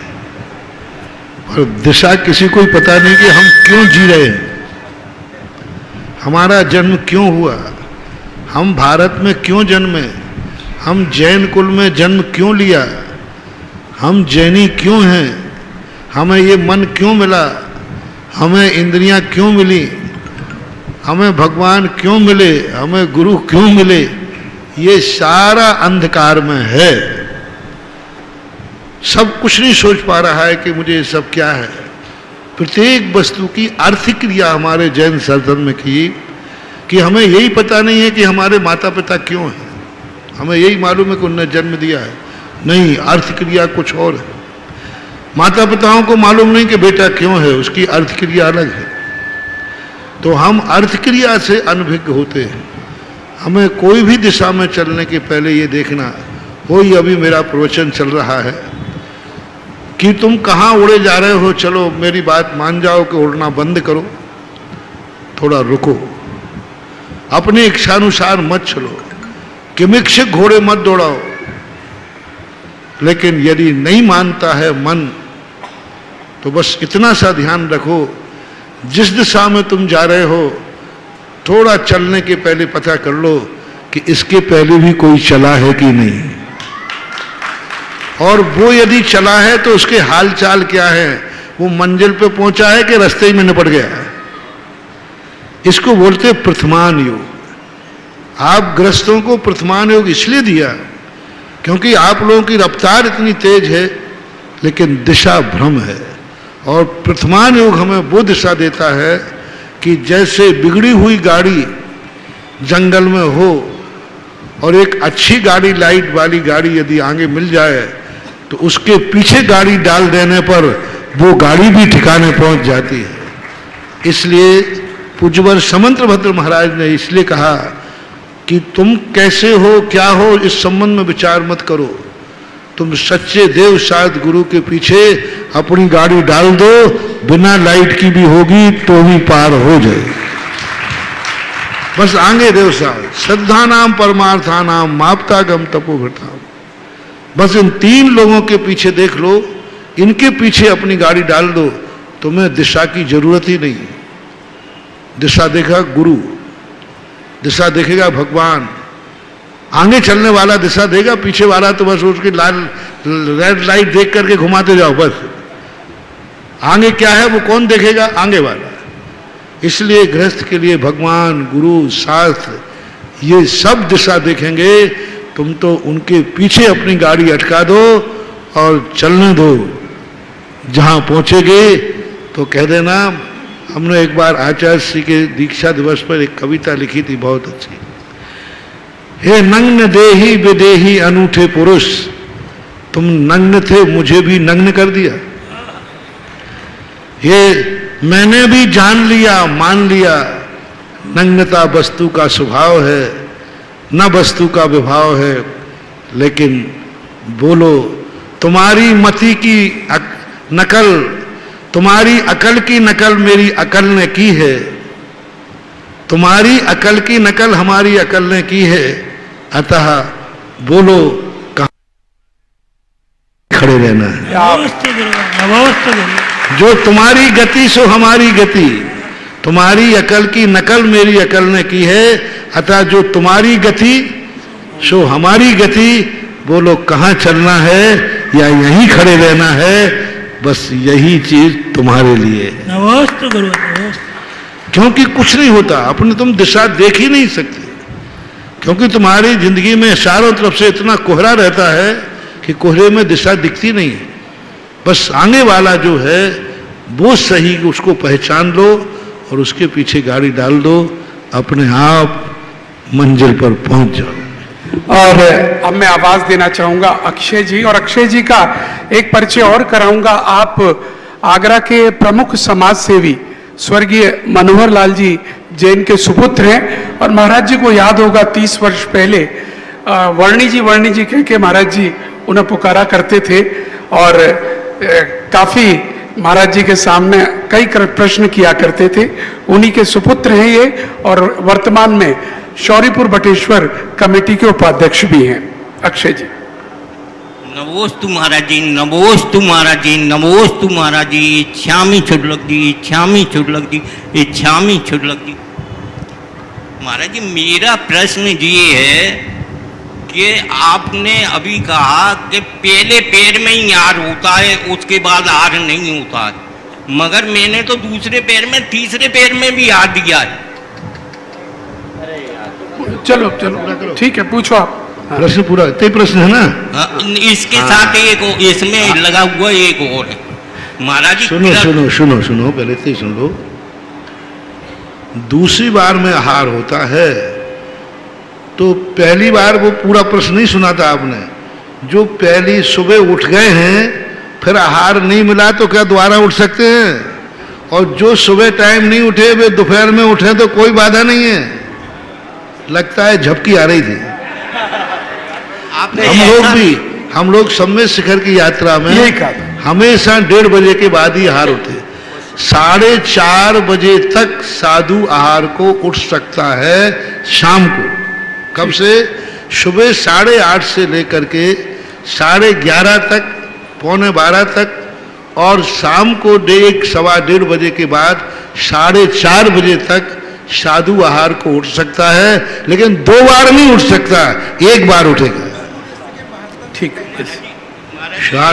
पर दिशा किसी को ही पता नहीं कि हम क्यों जी रहे हैं, हमारा जन्म क्यों हुआ, हम भारत में क्यों जन्मे, हम जैन कुल में जन्म क्यों लिया, हम जैनी क्यों हैं, हमें ये मन क्यों मिला, हमें इंद्रियां क्यों मिली, हमें भगवान क्यों मिले, हमें गुरु क्यों मिले, ये सारा अंधकार में है। सब कुछ नहीं सोच पा रहा है कि मुझे ये सब क्या है। प्रत्येक वस्तु की अर्थ क्रिया हमारे जैन संतन में की कि हमें यही पता नहीं है कि हमारे माता पिता क्यों हैं, हमें यही मालूम है कि उन्होंने जन्म दिया है, नहीं, अर्थ क्रिया कुछ और है। माता पिताओं को मालूम नहीं कि बेटा क्यों है, उसकी अर्थ क्रिया अलग है। तो हम अर्थ क्रिया से अनभिज्ञ होते हैं। हमें कोई भी दिशा में चलने के पहले ये देखना, कोई अभी मेरा प्रवचन चल रहा है कि तुम कहाँ उड़े जा रहे हो, चलो मेरी बात मान जाओ कि उड़ना बंद करो, थोड़ा रुको, अपनी इच्छानुसार मत चलो, किमिक्षिक घोड़े मत दौड़ाओ। लेकिन यदि नहीं मानता है मन, तो बस इतना सा ध्यान रखो, जिस दिशा में तुम जा रहे हो थोड़ा चलने के पहले पता कर लो कि इसके पहले भी कोई चला है कि नहीं, और वो यदि चला है तो उसके हाल चाल क्या है, वो मंजिल पे पहुंचा है कि रास्ते ही में निपट गया है। इसको बोलते प्रथमान योग। आप ग्रस्तों को प्रथमान योग इसलिए दिया क्योंकि आप लोगों की रफ्तार इतनी तेज है लेकिन दिशा भ्रम है, और प्रथमान योग हमें वो दिशा देता है कि जैसे बिगड़ी हुई गाड़ी जंगल में हो और एक अच्छी गाड़ी, लाइट वाली गाड़ी यदि आगे मिल जाए तो उसके पीछे गाड़ी डाल देने पर वो गाड़ी भी ठिकाने पहुंच जाती है। इसलिए पूज्यवर समंत भद्र महाराज ने इसलिए कहा कि तुम कैसे हो, क्या हो, इस संबंध में विचार मत करो, तुम सच्चे देव साध गुरु के पीछे अपनी गाड़ी डाल दो, बिना लाइट की भी होगी तो भी पार हो जाए। बस आगे देव साध श्रद्धा नाम परमार्था नाम मापता गम तपोभृताम, बस इन तीन लोगों के पीछे देख लो, इनके पीछे अपनी गाड़ी डाल दो, तुम्हें दिशा की जरूरत ही नहीं। दिशा देखा गुरु, दिशा देखेगा भगवान, आगे चलने वाला दिशा देगा, पीछे वाला तो बस उसकी लाल रेड लाइट देख करके घुमाते जाओ बस। आगे क्या है वो कौन देखेगा, आगे वाला। इसलिए गृहस्थ के लिए भगवान, गुरु, शास्त्र ये सब दिशा देखेंगे, तुम तो उनके पीछे अपनी गाड़ी अटका दो और चलने दो। जहां पहुंचेगे तो कह देना, हमने एक बार आचार्य श्री के दीक्षा दिवस पर एक कविता लिखी थी बहुत अच्छी, हे नग्न देही विदेही अनूठे पुरुष, तुम नग्न थे मुझे भी नग्न कर दिया। ये मैंने भी जान लिया, मान लिया, नग्नता वस्तु का स्वभाव है, न वस्तु का विभाव है। लेकिन बोलो, तुम्हारी मति की नकल, तुम्हारी अकल की नकल मेरी अकल ने की है, तुम्हारी अकल की नकल हमारी अकल ने की है, अतः बोलो कहां खड़े रहना है। जो तुम्हारी गति सो हमारी गति, तुम्हारी अकल की नकल मेरी अकल ने की है, अतः जो तुम्हारी गति सो हमारी गति, बोलो कहां चलना है या यहीं खड़े रहना है, बस यही चीज तुम्हारे लिए है। नमस्ते गुरु, क्योंकि कुछ नहीं होता, अपने तुम दिशा देख ही नहीं सकते, क्योंकि तुम्हारी जिंदगी में चारों तरफ से इतना कोहरा रहता है कि कोहरे में दिशा दिखती नहीं है। बस आगे वाला जो है वो सही, उसको पहचान लो और उसके पीछे गाड़ी डाल दो, अपने आप मंजिल पर पहुंच जाओ। और अब मैं आवाज देना चाहूंगा अक्षय जी, और अक्षय जी का एक परिचय और कराऊंगा। आप आगरा के प्रमुख समाज सेवी स्वर्गीय मनोहर लाल जी जैन के सुपुत्र हैं, और महाराज जी को याद होगा 30 वर्ष पहले वर्णी जी कह के महाराज जी उन्हें पुकारा करते थे, और काफी महाराज जी के सामने कई प्रश्न किया करते थे। उन्हीं के सुपुत्र हैं ये, और वर्तमान में शौरीपुर बटेश्वर कमेटी के उपाध्यक्ष भी हैं। अक्षय जी। नमोस्तु महाराज जी, नमोस्तु महाराज जी, नमोस्तु महाराज जी, इच्छामी छुटलक जी, इच्छामी छुटलक जी, इच्छामी छुटलक जी। महाराज जी मेरा प्रश्न ये है कि आपने अभी कहा कि पहले पैर में ही आर होता है, उसके बाद आर नहीं होता है, मगर मैंने तो दूसरे पैर में, तीसरे पैर में भी आर दिया है। चलो चलो ठीक है, पूछो आप। प्रश्न पूरा, ते प्रश्न है ना। इसके साथ एक इसमें लगा हुआ एक और है महाराज जी। सुनो सुनो सुनो सुनो, पहले से सुन लो। दूसरी बार में आहार होता है तो पहली बार वो पूरा प्रश्न नहीं सुना था आपने। जो पहली सुबह उठ गए हैं फिर आहार नहीं मिला तो क्या दोबारा उठ सकते हैं? और जो सुबह टाइम नहीं उठे वे दोपहर में उठे तो कोई बाधा नहीं है। लगता है झपकी आ रही थी। आपने हम लोग सम्मेद शिखर की यात्रा में यही कहा हमेशा 1:30 बजे के बाद ही आहार होते। 4:30 बजे तक साधु आहार को उठ सकता है शाम को। कब से? सुबह 8:30 से लेकर के 11:30 तक, 11:45 तक, और शाम को 1:15 बजे के बाद 4:30 बजे तक साधु आहार को उठ सकता है, लेकिन 2 बार नहीं उठ सकता, 1 बार उठेगा। ठीक है।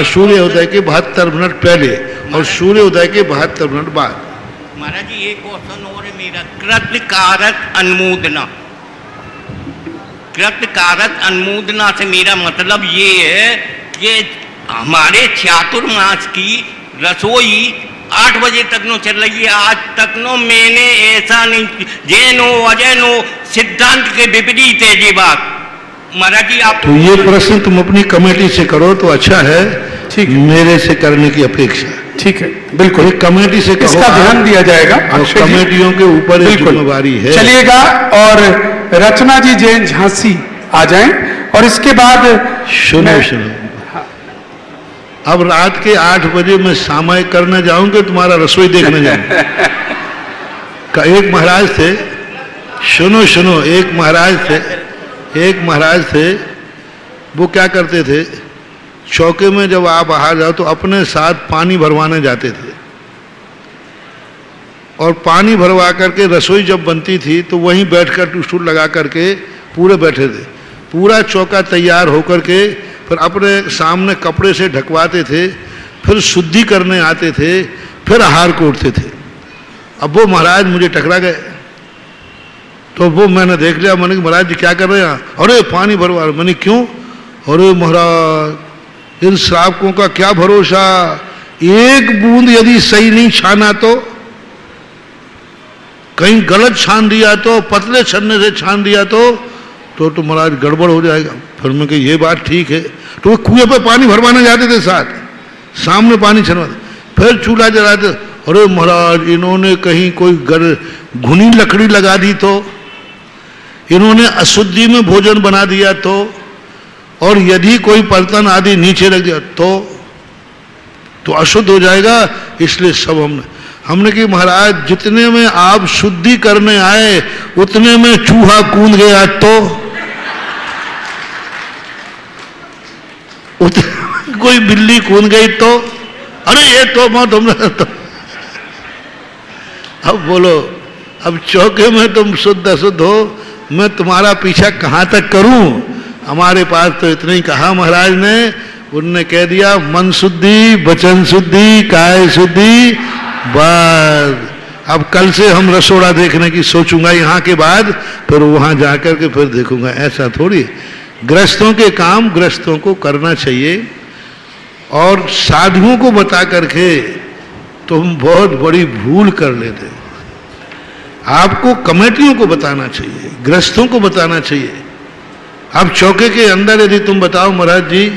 सूर्योदय के 72 मिनट पहले और सूर्योदय के 72 मिनट बाद। महाराज जी एक क्वेश्चन और है मेरा, कृत्य कारक अनुमोदना। कृत्य कारक अनुमोदना से मेरा मतलब ये है कि हमारे चातुर्मास की रसोई 8 बजे तक नो चल रही है। आज तक नो मैंने ऐसा नहीं, जैनो अजैनो सिद्धांत के विपरीत है ये बात। महाराज जी आप तो ये प्रश्न तुम अपनी कमेटी से करो तो अच्छा है, ठीक है, मेरे से करने की अपेक्षा। ठीक है, बिल्कुल एक कमेटी से कहो, इसका ध्यान दिया जाएगा। और कमेटियों के ऊपर एक जिम्मेवारी है। चलिएगा, और रचना जी जैन झांसी आ जाएं, और इसके बाद सुनो अब रात के 8 बजे मैं सामायिक करने जाऊंगा, तुम्हारा रसोई देखने जाऊंगा। एक महाराज थे, सुनो, एक महाराज थे, वो क्या करते थे, चौके में जब आप बाहर जाओ तो अपने साथ पानी भरवाने जाते थे, और पानी भरवा करके रसोई जब बनती थी तो वहीं बैठकर स्टूल लगा करके पूरे बैठे थे। पूरा चौका तैयार होकर के फिर अपने सामने कपड़े से ढकवाते थे, फिर शुद्धि करने आते थे, फिर आहार को उठते थे। अब वो महाराज मुझे टकरा गए, तो वो मैंने देख लिया, मैंने कहा महाराज जी क्या कर रहे हैं? अरे पानी भरवा। मैंने क्यों? अरे महाराज इन श्रावकों का क्या भरोसा, एक बूंद यदि सही नहीं छाना तो, कहीं गलत छान दिया तो, पतले छन्ने से छान दिया तो महाराज गड़बड़ हो जाएगा। फिर मैं कहा ये बात ठीक है। तो वो कुएं पे पानी भरवाने जाते थे, साथ सामने पानी छनवाते, फिर चूल्हा जलाते। अरे महाराज इन्होंने कहीं कोई घुनी लकड़ी लगा दी तो, इन्होंने अशुद्धि में भोजन बना दिया तो, और यदि कोई बर्तन आदि नीचे रख दिया तो अशुद्ध हो जाएगा। इसलिए सब हमने कि महाराज जितने में आप शुद्धि करने आए उतने में चूहा कूद गया तो, कोई बिल्ली कूद गई तो, अरे ये तो मौत हमने तो। अब बोलो, अब चौके में तुम शुद्ध अशुद्ध हो, मैं तुम्हारा पीछा कहाँ तक करूं? हमारे पास तो इतना ही कहा महाराज ने, उनने कह दिया मन शुद्धि, वचन शुद्धि, काय शुद्धि, बस। अब कल से हम रसोड़ा देखने की सोचूंगा यहाँ के बाद, फिर वहां जाकर के फिर देखूंगा। ऐसा थोड़ी, गृहस्थों के काम गृहस्थों को करना चाहिए, और साधुओं को बता करके तुम बहुत बड़ी भूल कर लेते। आपको कमेटियों को बताना चाहिए, गृहस्थों को बताना चाहिए। अब चौके के अंदर यदि तुम बताओ महाराज जी,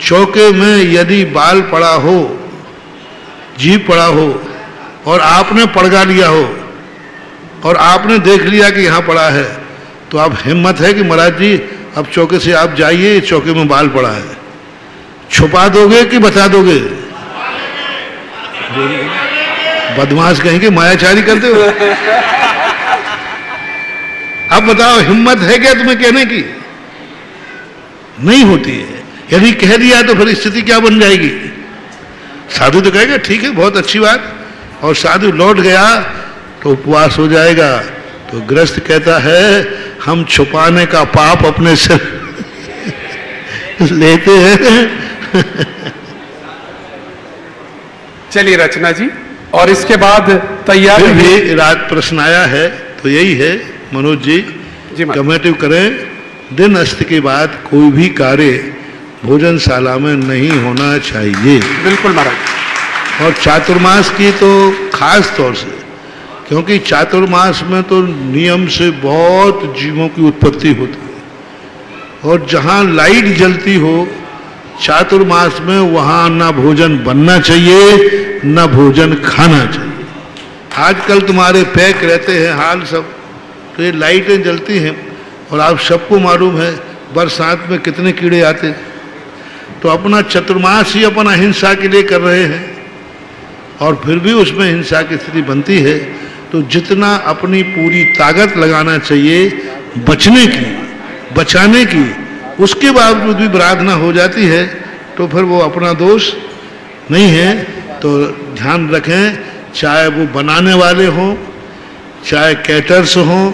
चौके में यदि बाल पड़ा हो, जीभ पड़ा हो, और आपने पड़गा लिया हो, और आपने देख लिया कि यहाँ पड़ा है, तो आप हिम्मत है कि महाराज जी अब चौके से आप जाइए, चौके में बाल पड़ा है, छुपा दोगे कि बता दोगे? बदमाश कहेंगे मायाचारी करते हो। अब बताओ हिम्मत है क्या तुम्हें कहने की? नहीं होती है। यदि कह दिया तो फिर स्थिति क्या बन जाएगी? साधु तो कहेगा ठीक है बहुत अच्छी बात, और साधु लौट गया तो उपवास हो जाएगा। तो गृहस्थ कहता है हम छुपाने का पाप अपने से लेते हैं। चलिए रचना जी, और इसके बाद तैयार भी रात प्रश्न आया है तो यही है मनोज जी, कमेटिव करें, दिन अस्त के बाद कोई भी कार्य भोजनशाला में नहीं होना चाहिए। बिल्कुल महाराज। और चातुर्मास की तो खास तौर से, क्योंकि चातुर्मास में तो नियम से बहुत जीवों की उत्पत्ति होती है, और जहाँ लाइट जलती हो चातुर्मास में वहाँ ना भोजन बनना चाहिए ना भोजन खाना चाहिए। आजकल तुम्हारे पैक रहते हैं हाल सब, तो ये लाइटें जलती हैं, और आप सबको मालूम है बरसात में कितने कीड़े आते। तो अपना चतुर्मास ही अपन अहिंसा के लिए कर रहे हैं और फिर भी उसमें हिंसा की स्थिति बनती है। तो जितना अपनी पूरी ताकत लगाना चाहिए बचने की, बचाने की, उसके बावजूद भी आराधना हो जाती है तो फिर वो अपना दोष नहीं है। तो ध्यान रखें, चाहे वो बनाने वाले हों, चाहे कैटर्स हों,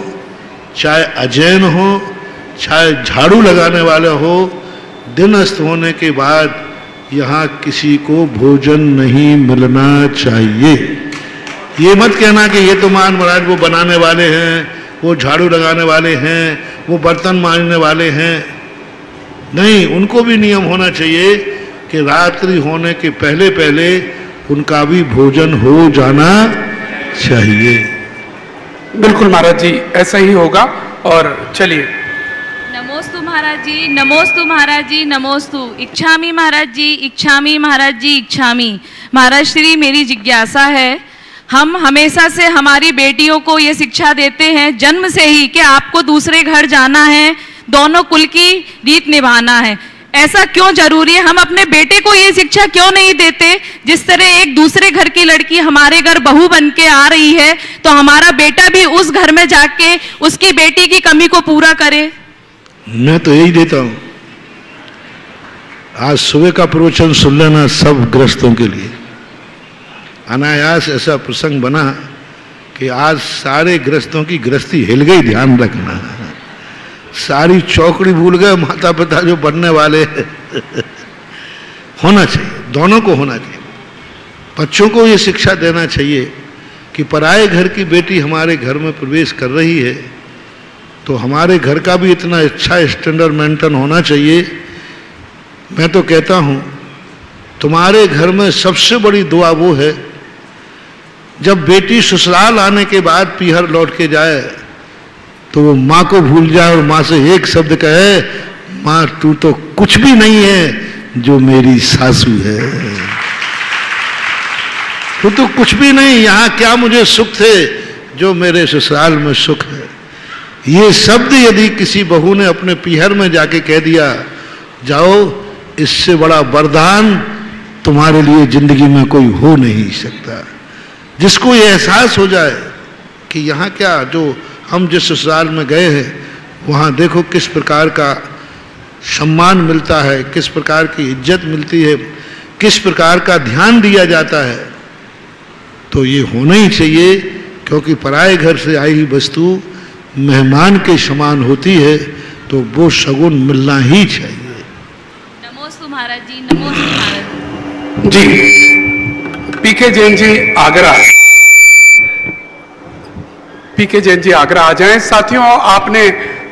चाहे अजैन हो, चाहे झाड़ू लगाने वाले हो, दिन अस्त होने के बाद यहाँ किसी को भोजन नहीं मिलना चाहिए। ये मत कहना कि ये तो मान महाराज वो बनाने वाले हैं, वो झाड़ू लगाने वाले हैं, वो बर्तन मांजने वाले हैं। नहीं, उनको भी नियम होना चाहिए कि रात्रि होने के पहले पहले उनका भी भोजन हो जाना चाहिए। बिल्कुल महाराज जी, ऐसा ही होगा। और चलिए, नमोस्तु महाराज जी, नमोस्तु महाराज जी, नमोस्तु। इच्छामी महाराज जी, इच्छामी महाराज जी, इच्छामी। महाराज श्री, मेरी जिज्ञासा है, हम हमेशा से हमारी बेटियों को ये शिक्षा देते हैं जन्म से ही कि आपको दूसरे घर जाना है, दोनों कुल की रीत निभाना है। ऐसा क्यों जरूरी है? हम अपने बेटे को ये शिक्षा क्यों नहीं देते? जिस तरह एक दूसरे घर की लड़की हमारे घर बहू बन के आ रही है तो हमारा बेटा भी उस घर में जाके उसकी बेटी की कमी को पूरा करे। मैं तो यही देता हूं। आज सुबह का प्रवचन सुन लेना सब ग्रस्तों के लिए। अनायास ऐसा प्रसंग बना कि आज सारे ग्रस्तों की गृहस्थी हिल गई। ध्यान रखना, सारी चौकड़ी भूल गए माता पिता जो बनने वाले होना चाहिए, दोनों को होना चाहिए। बच्चों को ये शिक्षा देना चाहिए कि पराये घर की बेटी हमारे घर में प्रवेश कर रही है तो हमारे घर का भी इतना अच्छा स्टैंडर्ड मेंटेन होना चाहिए। मैं तो कहता हूँ तुम्हारे घर में सबसे बड़ी दुआ वो है जब बेटी ससुराल आने के बाद पीहर लौट के जाए तो वो माँ को भूल जाए और माँ से एक शब्द कहे, माँ तू तो कुछ भी नहीं है जो मेरी सासू है, तू तो कुछ भी नहीं, यहाँ क्या मुझे सुख थे जो मेरे ससुराल में सुख है। ये शब्द यदि किसी बहू ने अपने पीहर में जाके कह दिया, जाओ, इससे बड़ा वरदान तुम्हारे लिए जिंदगी में कोई हो नहीं सकता। जिसको ये एहसास हो जाए कि यहाँ क्या, जो हम जिस ससुराल में गए हैं वहाँ देखो किस प्रकार का सम्मान मिलता है, किस प्रकार की इज्जत मिलती है, किस प्रकार का ध्यान दिया जाता है, तो ये होना ही चाहिए। क्योंकि पराये घर से आई हुई वस्तु मेहमान के समान होती है तो वो शगुन मिलना ही चाहिए। नमोस्तु महाराज जी, नमोस्तु महाराज जी। पीके जैन जी आगरा, पीके जैन जी आगरा आ जाएं। साथियों, आपने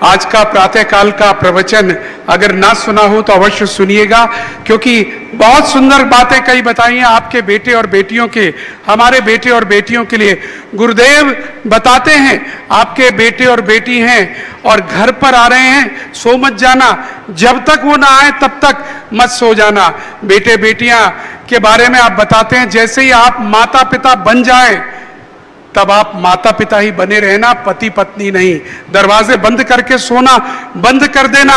आज का प्रातःकाल का प्रवचन अगर ना सुना हो तो अवश्य सुनिएगा, क्योंकि बहुत सुंदर बातें कई बताई हैं आपके बेटे और बेटियों के, हमारे बेटे और बेटियों के लिए। गुरुदेव बताते हैं आपके बेटे और बेटी हैं और घर पर आ रहे हैं, सो मत जाना, जब तक वो ना आए तब तक मत सो जाना। बेटे बेटियां के बारे में आप बताते हैं जैसे ही आप माता पिता बन जाए तब आप माता पिता ही बने रहना, पति पत्नी नहीं। दरवाजे बंद करके सोना बंद कर देना,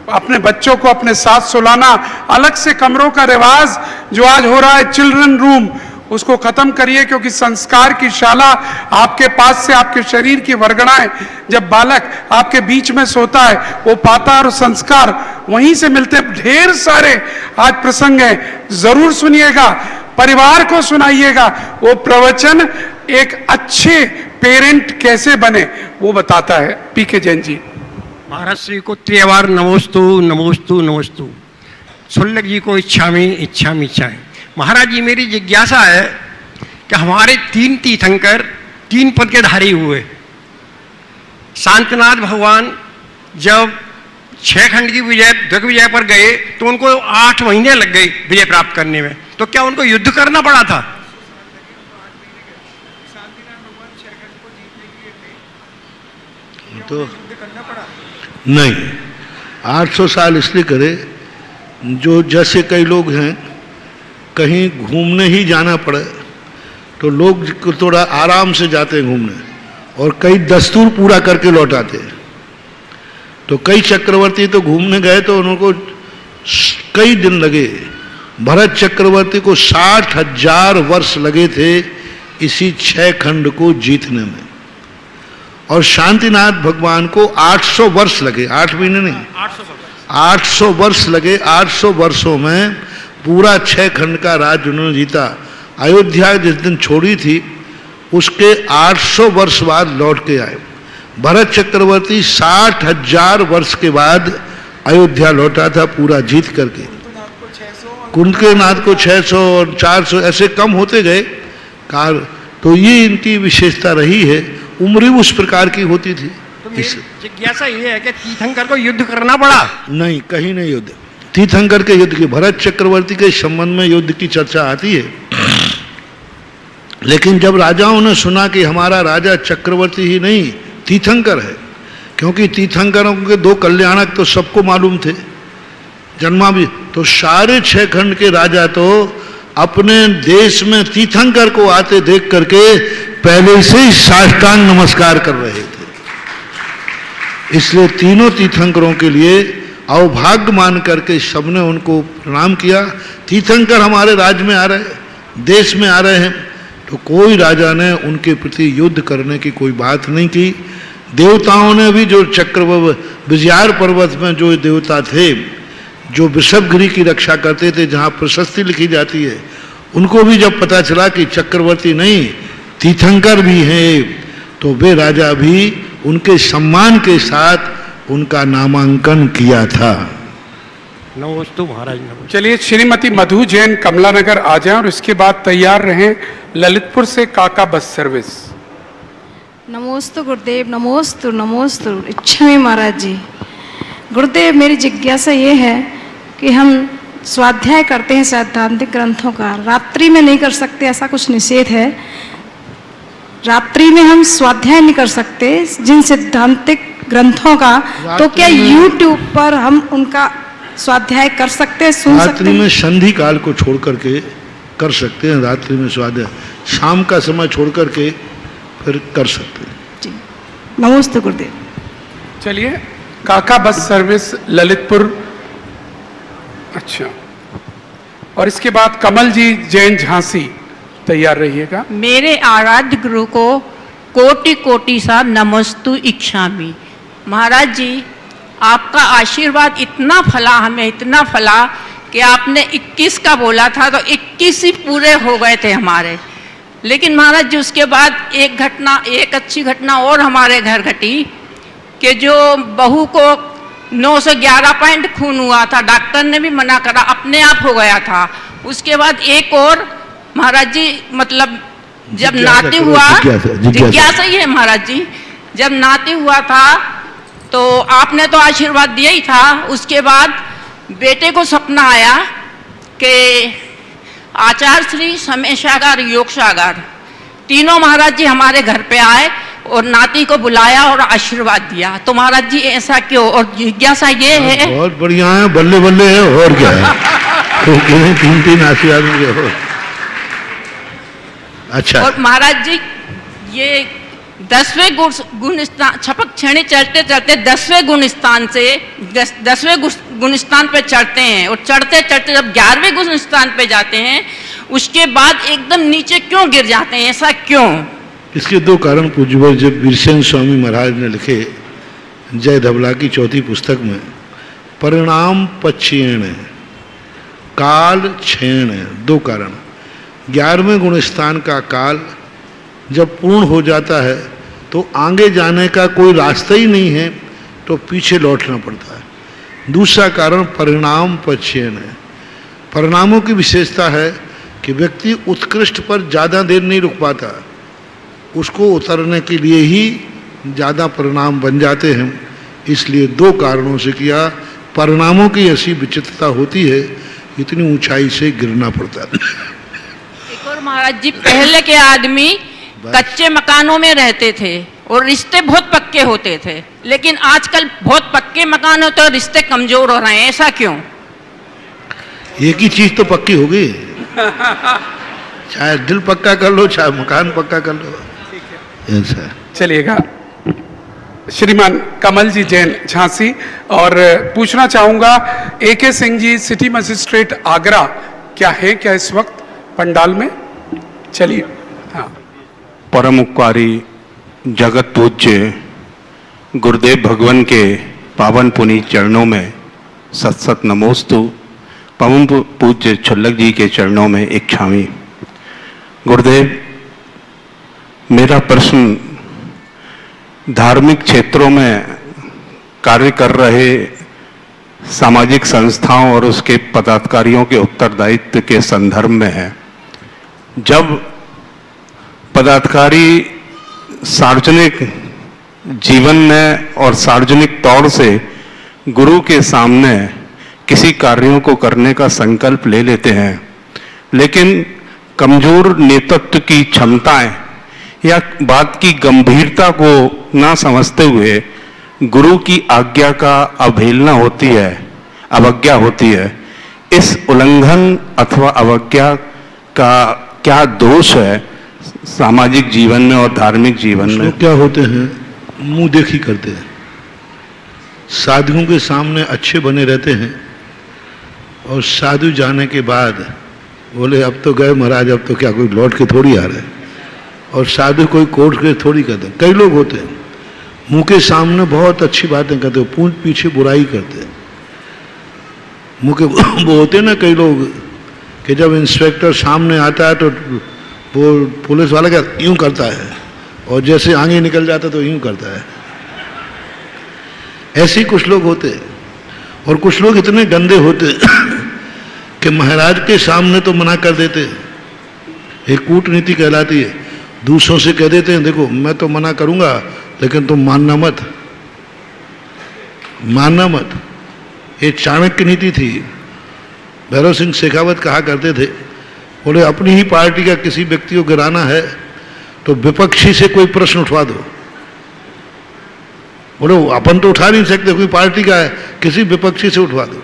अपने बच्चों को अपने साथ सुलाना, अलग से कमरों का रिवाज जो आज हो रहा है चिल्ड्रन रूम, उसको खत्म करिए। क्योंकि संस्कार की शाला आपके पास से, आपके शरीर की वर्गणाएं, जब बालक आपके बीच में सोता है वो पाता और संस्कार वहीं से मिलते। ढेर सारे आज प्रसंग हैं, जरूर सुनिएगा, परिवार को सुनाइएगा। वो प्रवचन एक अच्छे पेरेंट कैसे बने वो बताता है। पीके जैन जी। महाराज श्री को त्रिवार नमोस्तु नमोस्तु नमोस्तु। सुल्लक जी को इच्छामी इच्छामी इच्छाएं। महाराज जी, मेरी जिज्ञासा है कि हमारे 3 तीर्थंकर 3 पद के धारी हुए। शांतिनाथ भगवान जब 6 खंड की विजय, दिग्विजय पर गए तो उनको 8 महीने लग गए विजय प्राप्त करने में, तो क्या उनको युद्ध करना पड़ा था? तो नहीं, 800 साल इसलिए करे, जो जैसे कई लोग हैं कहीं घूमने ही जाना पड़े तो लोग थोड़ा आराम से जाते हैं घूमने और कई दस्तूर पूरा करके लौट आते हैं। तो कई चक्रवर्ती तो घूमने गए तो उनको कई दिन लगे। भरत चक्रवर्ती को 60,000 वर्ष लगे थे इसी 6 खंड को जीतने में, और शांतिनाथ भगवान को 800 वर्ष लगे, 8 महीने नहीं, 800 वर्ष लगे। 800 वर्षों में पूरा 6 खंड का राज उन्होंने जीता। अयोध्या जिस दिन छोड़ी थी उसके 800 वर्ष बाद लौट के आए। भरत चक्रवर्ती 60,000 वर्ष के बाद अयोध्या लौटा था पूरा जीत करके। कुंदकेनाथ को 600 और 400 ऐसे कम होते गए काल। तो ये इनकी विशेषता रही है, उम्र उस प्रकार की होती थी। तो जिज्ञासा ये है कि तीर्थंकर को युद्ध करना पड़ा? नहीं, कहीं नहीं युद्ध। तीर्थंकर के युद्ध की, भरत चक्रवर्ती के संबंध में युद्ध की चर्चा आती है, लेकिन जब राजाओं ने सुना कि हमारा राजा चक्रवर्ती ही नहीं तीर्थंकर है, क्योंकि तीर्थंकरों के 2 कल्याणक तो सबको मालूम थे, जन्मा भी, तो सारे 6 खंड के राजा तो अपने देश में तीर्थंकर को आते देख करके पहले से ही साष्टांग नमस्कार कर रहे थे। इसलिए तीनों तीर्थंकरों के लिए अवभाग्य मान करके सबने उनको प्रणाम किया। तीर्थंकर हमारे राज्य में आ रहे, देश में आ रहे हैं, तो कोई राजा ने उनके प्रति युद्ध करने की कोई बात नहीं की। देवताओं ने भी, जो विजयार पर्वत में जो देवता थे जो वृषभगिरी की रक्षा करते थे, जहाँ प्रशस्ति लिखी जाती है, उनको भी जब पता चला कि चक्रवर्ती नहीं तीर्थंकर भी हैं, तो वे राजा भी उनके सम्मान के साथ उनका नामांकन किया था। नमोस्तु महाराज, नमोस्तु। चलिए श्रीमती मधु जैन कमला नगर आ जाएं और इसके बाद तैयार रहें ललितपुर से काका बस सर्विस। नमोस्तु गुरुदेव, नमोस्तु नमोस्तु। इच्छा में महाराज जी, गुरुदेव मेरी जिज्ञासा ये है कि हम स्वाध्याय करते हैं सैद्धांतिक ग्रंथों का, रात्रि में नहीं कर सकते, ऐसा कुछ निषेध है? रात्रि में हम स्वाध्याय नहीं कर सकते जिन सैद्धांतिक ग्रंथों का, तो क्या YouTube पर हम उनका स्वाध्याय कर सकते हैं, सुन सकते हैं? रात्रि में संधि काल को छोड़ करके कर सकते हैं, रात्रि में स्वाध्याय शाम का समय छोड़ करके फिर कर सकते हैं। जी, नमस्ते गुरुदेव। चलिए काका बस सर्विस ललितपुर। अच्छा, और इसके बाद कमल जी जैन झांसी, तैयार रहिएगा। मेरे आराध्य गुरु को कोटि कोटि सा नमस्तु इच्छामि। महाराज जी, आपका आशीर्वाद इतना फला, हमें इतना फला कि आपने 21 का बोला था तो 21 ही पूरे हो गए थे हमारे। लेकिन महाराज जी उसके बाद एक अच्छी घटना और हमारे घर घटी कि जो बहू को 911 पॉइंट खून हुआ था, डॉक्टर ने भी मना करा, अपने आप हो गया था। उसके बाद एक और महाराज जी, मतलब जब नाती हुआ, जिज्ञासा ही है महाराज जी, जब नाती हुआ था तो आपने तो आशीर्वाद दिया ही था। उसके बाद बेटे को सपना आया कि आचार्य श्री समेशागार योगसागर तीनों महाराज जी हमारे घर पे आए और नाती को बुलाया और आशीर्वाद दिया। तो महाराज जी ऐसा क्यों? और जिज्ञासा ये है, बहुत बढ़िया है, बल्ले बल्ले है, और क्या है? तो 3 आशीर्वाद मुझे हो। अच्छा, और महाराज जी ये 10वें गुण स्थान, छपक छेड़ी चलते चलते 10वें गुण स्थान से 10वें गुण स्थान पे चढ़ते हैं, और चढ़ते चढ़ते जब 11वें गुण स्थान पे जाते हैं उसके बाद एकदम नीचे क्यों गिर जाते हैं, ऐसा क्यों? इसके 2 कारण पूज्य जब वीरसेन स्वामी महाराज ने लिखे जय धबला की 4थी पुस्तक में, परिणाम पक्षीण है, काल क्षीण है। 2 कारण। 11वें गुण स्थान का काल जब पूर्ण हो जाता है तो आगे जाने का कोई रास्ता ही नहीं है, तो पीछे लौटना पड़ता है। दूसरा कारण परिणाम पक्षीण है। परिणामों की विशेषता है कि व्यक्ति उत्कृष्ट पर ज़्यादा देर नहीं रुक पाता, उसको उतरने के लिए ही ज़्यादा परिणाम बन जाते हैं। इसलिए 2 कारणों से किया। परिणामों की ऐसी विचित्रता होती है, इतनी ऊंचाई से गिरना पड़ता है। एक और महाराज जी, पहले के आदमी कच्चे मकानों में रहते थे और रिश्ते बहुत पक्के होते थे, लेकिन आजकल बहुत पक्के मकान होते और रिश्ते कमजोर हो रहे हैं, ऐसा क्यों? एक ही चीज तो पक्की होगी, चाहे दिल पक्का कर लो, चाहे मकान पक्का कर लो। ऐसा चलिएगा। श्रीमान कमल जी जैन झांसी, और पूछना चाहूंगा AK Singh ji city magistrate Agra क्या है क्या इस वक्त पंडाल में? चलिए। हाँ, परम उपकारी जगत पूज्य गुरुदेव भगवान के पावन पुनीत चरणों में सत सत नमोस्तु। परम पूज्य छुल्लक जी के चरणों में एक क्षामी। गुरुदेव, मेरा प्रश्न धार्मिक क्षेत्रों में कार्य कर रहे सामाजिक संस्थाओं और उसके पदाधिकारियों के उत्तरदायित्व के संदर्भ में है। जब पदाधिकारी सार्वजनिक जीवन में और सार्वजनिक तौर से गुरु के सामने किसी कार्यों को करने का संकल्प ले लेते हैं, लेकिन कमजोर नेतृत्व की क्षमताएं या बात की गंभीरता को ना समझते हुए गुरु की आज्ञा का अवहेलना होती है, अवज्ञा होती है। इस उल्लंघन अथवा अवज्ञा का क्या दोष है सामाजिक जीवन में और धार्मिक जीवन में? क्या होते हैं, मुंह देखी करते हैं, साधुओं के सामने अच्छे बने रहते हैं और साधु जाने के बाद बोले अब तो गए महाराज, अब तो क्या कोई लौट के थोड़ी आ रहा है। और साधु कोई कोर्ट के थोड़ी करते। कई लोग होते हैं मुंह के सामने बहुत अच्छी बातें करते, पूंछ पीछे बुराई करते हैं। मुंह के वो होते ना कई लोग कि जब इंस्पेक्टर सामने आता है तो वो पुलिस वाला क्या यूं करता है और जैसे आगे निकल जाता तो यूं करता है। ऐसे ही कुछ लोग होते हैं। और कुछ लोग इतने गंदे होते कि महाराज के सामने तो मना कर देते। एक कूटनीति कहलाती है, दूसरों से कह देते हैं देखो मैं तो मना करूंगा लेकिन तुम मानना मत, मानना मत। ये चाणक्य नीति थी। भैरव सिंह शेखावत कहा करते थे, बोले अपनी ही पार्टी का किसी व्यक्ति को गिराना है तो विपक्षी से कोई प्रश्न उठवा दो। बोले अपन तो उठा नहीं सकते, कोई पार्टी का है, किसी विपक्षी से उठवा दो।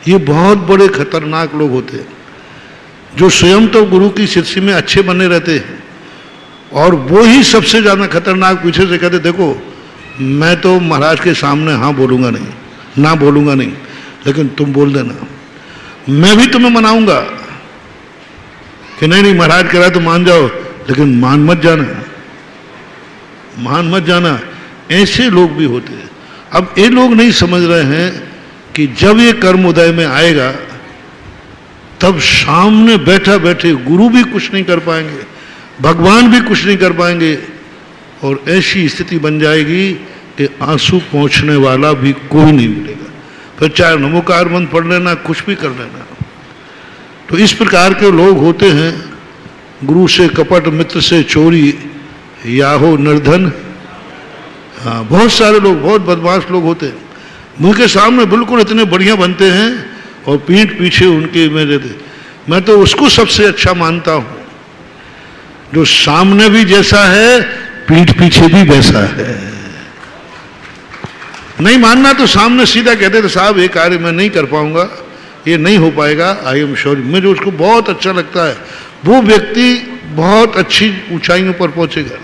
ये बहुत बड़े खतरनाक लोग होते हैं जो स्वयं तो गुरु की शिष्य में अच्छे बने रहते हैं और वो ही सबसे ज़्यादा खतरनाक पीछे से कहते देखो मैं तो महाराज के सामने हाँ बोलूँगा नहीं, ना बोलूँगा नहीं, लेकिन तुम बोल देना, मैं भी तुम्हें मनाऊंगा कि नहीं नहीं महाराज कह रहा तो मान जाओ, लेकिन मान मत जाना, मान मत जाना। ऐसे लोग भी होते हैं। अब ये लोग नहीं समझ रहे हैं कि जब ये कर्म उदय में आएगा तब सामने बैठा बैठे गुरु भी कुछ नहीं कर पाएंगे, भगवान भी कुछ नहीं कर पाएंगे और ऐसी स्थिति बन जाएगी कि आंसू पहुंचने वाला भी कोई नहीं मिलेगा। फिर चाहे नमोकार मंत्र पढ़ लेना, कुछ भी कर लेना। तो इस प्रकार के लोग होते हैं। गुरु से कपट, मित्र से चोरी, या हो निर्धन। हाँ, बहुत सारे लोग बहुत बदमाश लोग होते हैं। मुंह के सामने बिल्कुल इतने बढ़िया बनते हैं और पीठ पीछे उनके में रहते। मैं तो उसको सबसे अच्छा मानता हूं जो सामने भी जैसा है पीठ पीछे भी वैसा है। नहीं मानना तो सामने सीधा कहते थे साहब ये कार्य मैं नहीं कर पाऊंगा, ये नहीं हो पाएगा, आई एम सॉरी। मुझे उसको बहुत अच्छा लगता है, वो व्यक्ति बहुत अच्छी ऊंचाइयों पर पहुंचेगा।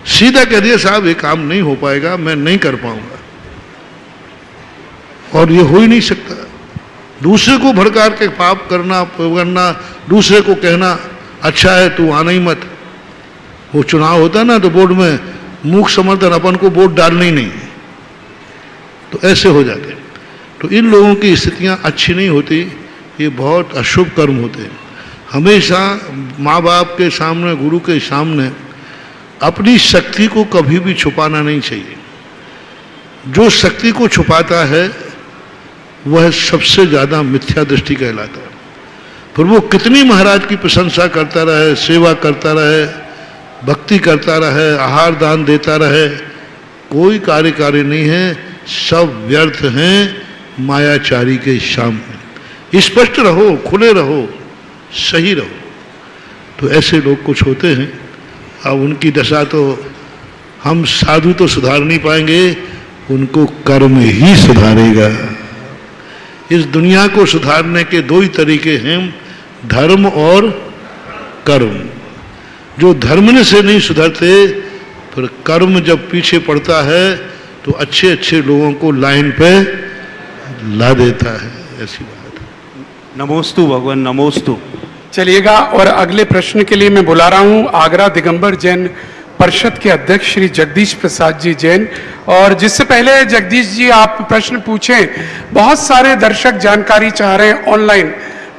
सीधा कह दिया साहब ये काम नहीं हो पाएगा, मैं नहीं कर पाऊंगा, और ये हो ही नहीं सकता। दूसरे को भड़का के पाप करना, दूसरे को कहना अच्छा है तू आना ही मत। वो चुनाव होता है ना तो बोर्ड में मूक समर्थन, अपन को वोट डालना ही नहीं, तो ऐसे हो जाते। तो इन लोगों की स्थितियां अच्छी नहीं होती, ये बहुत अशुभ कर्म होते हैं। हमेशा माँ बाप के सामने, गुरु के सामने अपनी शक्ति को कभी भी छुपाना नहीं चाहिए। जो शक्ति को छुपाता है वह सबसे ज़्यादा मिथ्या दृष्टि कहलाता है। फिर वो कितनी महाराज की प्रशंसा करता रहे, सेवा करता रहे, भक्ति करता रहे, आहार दान देता रहे, कोई कार्यकारी नहीं है, सब व्यर्थ हैं मायाचारी के सामने। स्पष्ट रहो, खुले रहो, सही रहो। तो ऐसे लोग कुछ होते हैं। अब उनकी दशा तो हम साधु तो सुधार नहीं पाएंगे, उनको कर्म ही सुधारेगा। इस दुनिया को सुधारने के दो ही तरीके हैं, धर्म और कर्म। जो धर्म से नहीं सुधरते फिर कर्म जब पीछे पड़ता है तो अच्छे अच्छे लोगों को लाइन पे ला देता है, ऐसी बात। नमोस्तु भगवान, नमोस्तु। चलिएगा, और अगले प्रश्न के लिए मैं बुला रहा हूं आगरा दिगंबर जैन परिषद के अध्यक्ष श्री जगदीश प्रसाद जी जैन। और जिससे पहले जगदीश जी आप प्रश्न पूछें, बहुत सारे दर्शक जानकारी चाह रहे हैं ऑनलाइन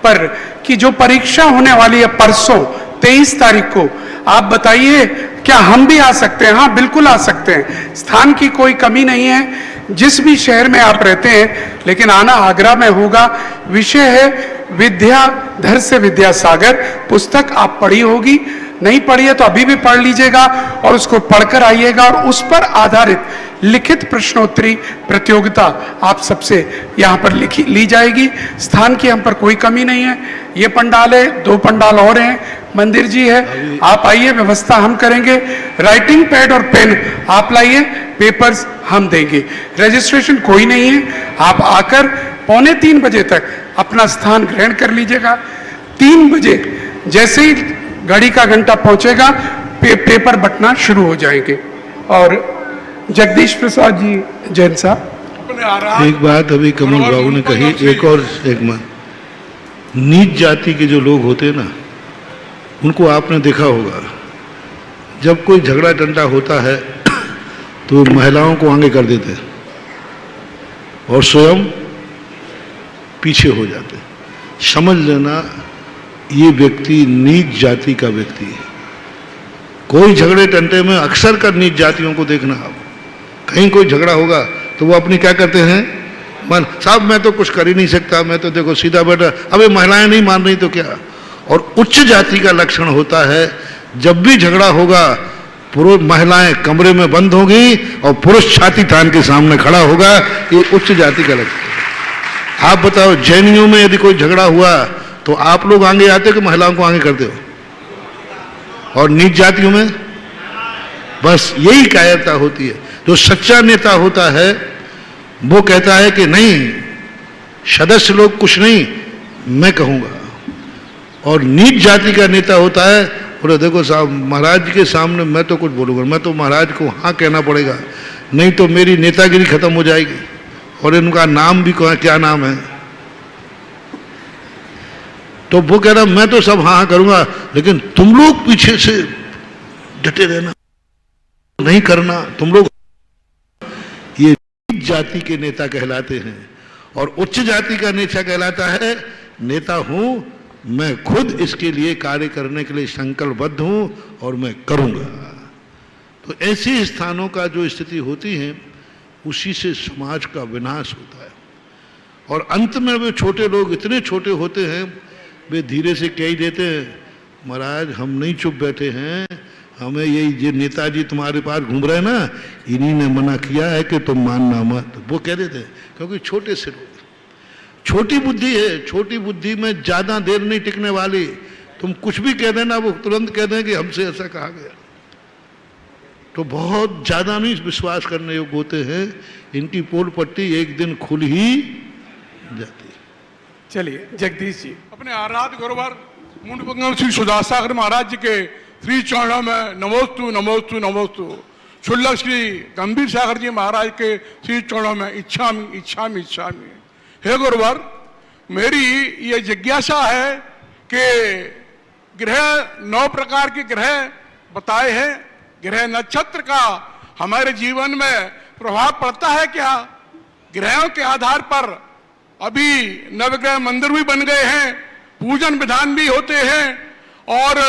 पर कि जो परीक्षा होने वाली है परसों 23 तारीख को, आप बताइए क्या हम भी आ सकते हैं? हाँ, बिल्कुल आ सकते हैं, स्थान की कोई कमी नहीं है, जिस भी शहर में आप रहते हैं, लेकिन आना आगरा में होगा। विषय है विद्याधर से विद्यासागर। पुस्तक आप पढ़ी होगी, नहीं पढ़ी है तो अभी भी पढ़ लीजिएगा और उसको पढ़कर आइएगा, और उस पर आधारित लिखित प्रश्नोत्तरी प्रतियोगिता आप सबसे यहाँ पर ली जाएगी। स्थान की हम पर कोई कमी नहीं है। ये पंडाल है, 2 पंडाल और हैं, मंदिर जी है, आप आइए, व्यवस्था हम करेंगे। राइटिंग पैड और पेन आप लाइए, पेपर्स हम देंगे। रजिस्ट्रेशन कोई नहीं है, आप आकर 2:45 बजे तक अपना स्थान ग्रहण कर लीजिएगा। 3 बजे जैसे ही घड़ी का घंटा पहुंचेगा पेपर बंटना शुरू हो जाएंगे। और जगदीश प्रसाद जी जैन साहब, एक बात अभी कमल बाबू ने कही, एक बात, नीच जाति के जो लोग होते हैं ना, उनको आपने देखा होगा, जब कोई झगड़ा टंटा होता है तो महिलाओं को आगे कर देते हैं और स्वयं पीछे हो जाते हैं। समझ लेना, ये व्यक्ति नीच जाति का व्यक्ति है। कोई झगड़े टंटे में अक्सर कर नीच जातियों को देखना, आप कहीं कोई झगड़ा होगा तो वो अपनी क्या करते हैं, मन साहब मैं तो कुछ कर ही नहीं सकता, मैं तो देखो सीधा बैठा, अबे महिलाएं नहीं मान रही तो क्या। और उच्च जाति का लक्षण होता है, जब भी झगड़ा होगा पुरुष महिलाएं कमरे में बंद होगी और पुरुष छाती तान के सामने खड़ा होगा, ये उच्च जाति का लक्षण है। आप बताओ, जैनियों में यदि कोई झगड़ा हुआ तो आप लोग आगे आते हो कि महिलाओं को आगे करते हो? और नीच जातियों में बस यही कायरता होती है। जो सच्चा नेता होता है वो कहता है कि नहीं, सदस्य लोग कुछ नहीं, मैं कहूंगा। और नीच जाति का नेता होता है, बोले देखो साहब महाराज के सामने मैं तो कुछ बोलूंगा, मैं तो महाराज को हाँ कहना पड़ेगा, नहीं तो मेरी नेतागिरी खत्म हो जाएगी। और इनका नाम भी क्या नाम है, तो वो कह रहा मैं तो सब हाँ करूंगा, लेकिन तुम लोग पीछे से डटे रहना, नहीं करना तुम लोग। ये नीच जाति के नेता कहलाते हैं। और उच्च जाति का नेता कहलाता है, नेता हूं मैं, खुद इसके लिए कार्य करने के लिए संकल्पबद्ध हूं और मैं करूंगा। तो ऐसे स्थानों का जो स्थिति होती है, उसी से समाज का विनाश होता है। और अंत में वे छोटे लोग इतने छोटे होते हैं, वे धीरे से कह ही देते हैं, महाराज हम नहीं चुप बैठे हैं, हमें ये नेताजी तुम्हारे पास घूम रहे हैं ना, इन्हीं ने मना किया है कि तुम मानना मत। वो कह देते हैं, क्योंकि छोटे से लोग, छोटी बुद्धि है, छोटी बुद्धि में ज्यादा देर नहीं टिकने वाली। तुम कुछ भी कह देना, वो तुरंत कह दें कि हमसे ऐसा कहा गया। तो बहुत ज्यादा नहीं विश्वास करने योग्य होते हैं, इनकी पोल पट्टी एक दिन खुल ही जाती है। चलिए जगदीश जी, अपने आराध्य गुरुवर मुंडपंगम श्री सुदासागर महाराज जी के श्री चरणों में नमोस्तु नमोस्तु नमोस्तु। शुल्लक श्री गंभीर सागर जी महाराज के श्री चरणों में इच्छामि इच्छामि इच्छामि। हे गुरुवर, मेरी ये जिज्ञासा है कि ग्रह 9 प्रकार के ग्रह बताए हैं, ग्रह नक्षत्र का हमारे जीवन में प्रभाव पड़ता है क्या? ग्रहों के आधार पर अभी नवग्रह मंदिर भी बन गए हैं, पूजन विधान भी होते हैं, और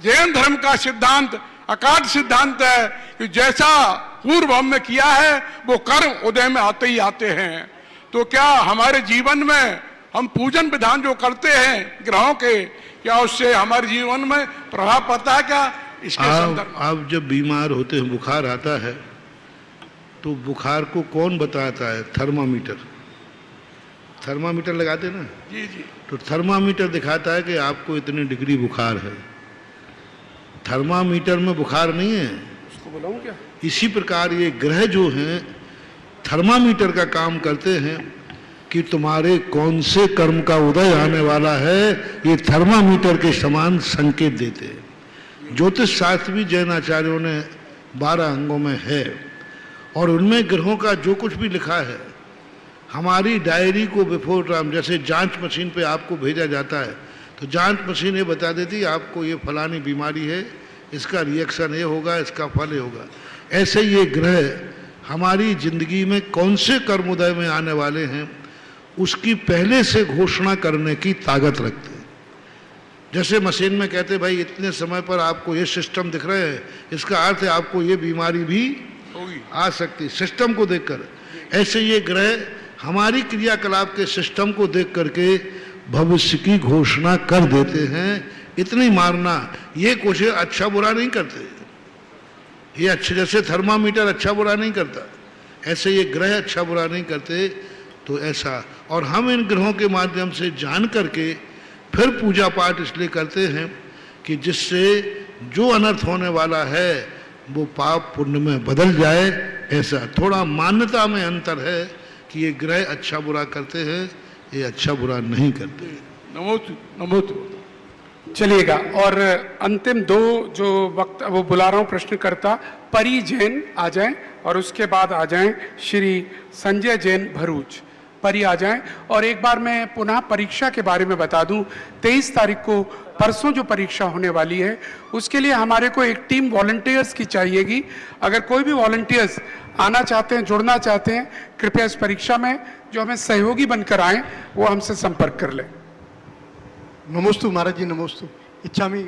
जैन धर्म का सिद्धांत अकाट सिद्धांत है कि जैसा पूर्व हमने किया है वो कर्म उदय में आते ही आते हैं। तो क्या हमारे जीवन में हम पूजन विधान जो करते हैं ग्रहों के, क्या उससे हमारे जीवन में प्रभाव पड़ता है क्या? इसके संदर्भ में आप जब बीमार होते हैं, बुखार आता है, तो बुखार को कौन बताता है? थर्मामीटर। थर्मामीटर लगाते ना जी जी, तो थर्मामीटर दिखाता है कि आपको इतनी डिग्री बुखार है। थर्मामीटर में बुखार नहीं है। उसको बुलाऊं क्या? इसी प्रकार ये ग्रह जो हैं थर्मामीटर का काम करते हैं कि तुम्हारे कौन से कर्म का उदय आने वाला है, ये थर्मामीटर के समान संकेत देते हैं। ज्योतिष शास्त्र भी जैन आचार्यों ने 12 अंगों में है, और उनमें ग्रहों का जो कुछ भी लिखा है हमारी डायरी को बिफोर टाइम, जैसे जांच मशीन पे आपको भेजा जाता है तो जांच मशीन ये बता देती है आपको ये फलानी बीमारी है, इसका रिएक्शन ये होगा, इसका फल ये होगा। ऐसे ये ग्रह हमारी जिंदगी में कौन से कर्मोदय में आने वाले हैं उसकी पहले से घोषणा करने की ताकत रखते हैं। जैसे मशीन में कहते भाई इतने समय पर आपको ये सिस्टम दिख रहे हैं, इसका अर्थ है आपको ये बीमारी भी आ सकती, सिस्टम को देखकर। ऐसे ये ग्रह हमारी क्रियाकलाप के सिस्टम को देख करके भविष्य की घोषणा कर देते हैं। इतनी मारना, ये कुछ अच्छा बुरा नहीं करते, ये अच्छे, जैसे थर्मामीटर अच्छा बुरा नहीं करता, ऐसे ये ग्रह अच्छा बुरा नहीं करते। तो ऐसा, और हम इन ग्रहों के माध्यम से जान करके फिर पूजा पाठ इसलिए करते हैं कि जिससे जो अनर्थ होने वाला है वो पाप पुण्य में बदल जाए। ऐसा थोड़ा मान्यता में अंतर है कि ये ग्रह अच्छा बुरा करते हैं, ये अच्छा बुरा नहीं करते। नमोस्तु। चलिएगा, और अंतिम 2 जो वक्त वो बुला रहा हूँ प्रश्नकर्ता, परी जैन आ जाएं और उसके बाद आ जाएं श्री संजय जैन भरूच। परी आ जाएं। और एक बार मैं पुनः परीक्षा के बारे में बता दूं, 23 तारीख को परसों जो परीक्षा होने वाली है उसके लिए हमारे को एक टीम वॉलंटियर्स की चाहिएगी। अगर कोई भी वॉलंटियर्स आना चाहते हैं, जुड़ना चाहते हैं, कृपया इस परीक्षा में जो हमें सहयोगी बनकर आएँ वो हमसे संपर्क कर लें। नमोस्तु महाराज जी, नमोस्तु। इच्छामी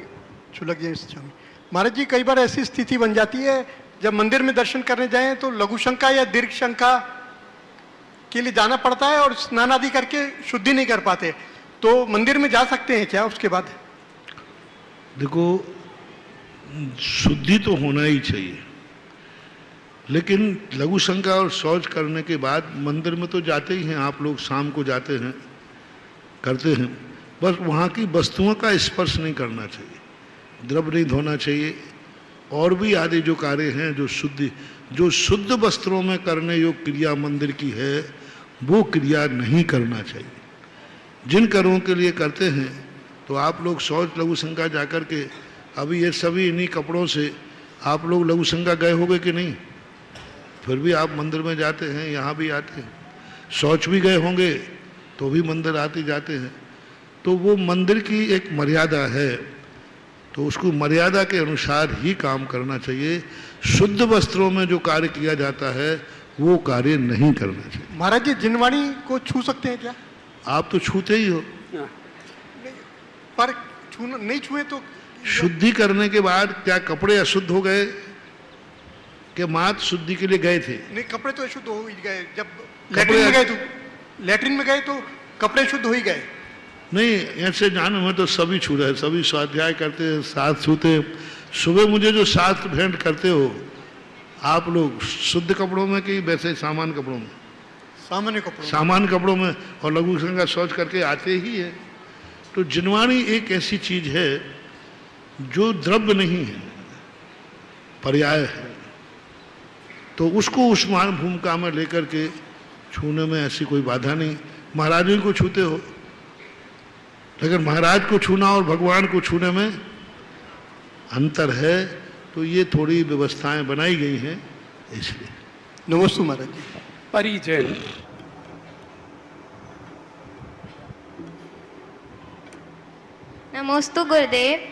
चुलक जी, इच्छामी महाराज जी। कई बार ऐसी स्थिति बन जाती है जब मंदिर में दर्शन करने जाएं तो लघु शंका या दीर्घ शंका के लिए जाना पड़ता है और स्नान आदि करके शुद्धि नहीं कर पाते, तो मंदिर में जा सकते हैं क्या उसके बाद? देखो, शुद्धि तो होना ही चाहिए, लेकिन लघु शंका और शौच करने के बाद मंदिर में तो जाते ही हैं आप लोग, शाम को जाते हैं, करते हैं, बस वहाँ की वस्तुओं का स्पर्श नहीं करना चाहिए, द्रव्य नहीं धोना चाहिए, और भी आदि जो कार्य हैं जो शुद्ध वस्त्रों में करने योग्य क्रिया मंदिर की है वो क्रिया नहीं करना चाहिए। जिन कर्मों के लिए करते हैं तो आप लोग शौच लघु शंका जाकर के, अभी ये सभी इन्हीं कपड़ों से आप लोग लघु शंका गए होंगे कि नहीं, फिर भी आप मंदिर में जाते हैं, यहाँ भी आते हैं, शौच भी गए होंगे तो भी मंदिर आते जाते हैं। तो वो मंदिर की एक मर्यादा है, तो उसको मर्यादा के अनुसार ही काम करना चाहिए। शुद्ध वस्त्रों में जो कार्य किया जाता है वो कार्य नहीं करना चाहिए। महाराज जी, जिनवाणी को छू सकते हैं क्या? आप तो छूते ही हो, पर छूना नहीं छुए तो शुद्धि करने के बाद क्या कपड़े अशुद्ध हो गए कि मात्र शुद्धि के लिए गए थे? नहीं, कपड़े तो अशुद्ध हो ही गए। जब लैट्रिन में गए तो कपड़े शुद्ध हो ही गए। नहीं, ऐसे जाने में तो सभी छू रहे, सभी स्वाध्याय करते हैं, साथ छूते। सुबह मुझे जो शास्त्र भेंट करते हो आप लोग, शुद्ध कपड़ों में कि वैसे सामान्य कपड़ों में? सामान्य कपड़ों में, और लघु शंका शौच करके आते ही है। तो जिनवाणी एक ऐसी चीज है जो द्रव्य नहीं है, पर्याय है, तो उसको उस मान भूमिका में लेकर के छूने में ऐसी कोई बाधा नहीं। महाराज को छूते हो, लेकिन महाराज को छूना और भगवान को छूने में अंतर है, तो ये थोड़ी व्यवस्थाएं बनाई गई हैं इसलिए। नमस्ते महाराज जी। परी जैन। नमोस्तु गुरुदेव।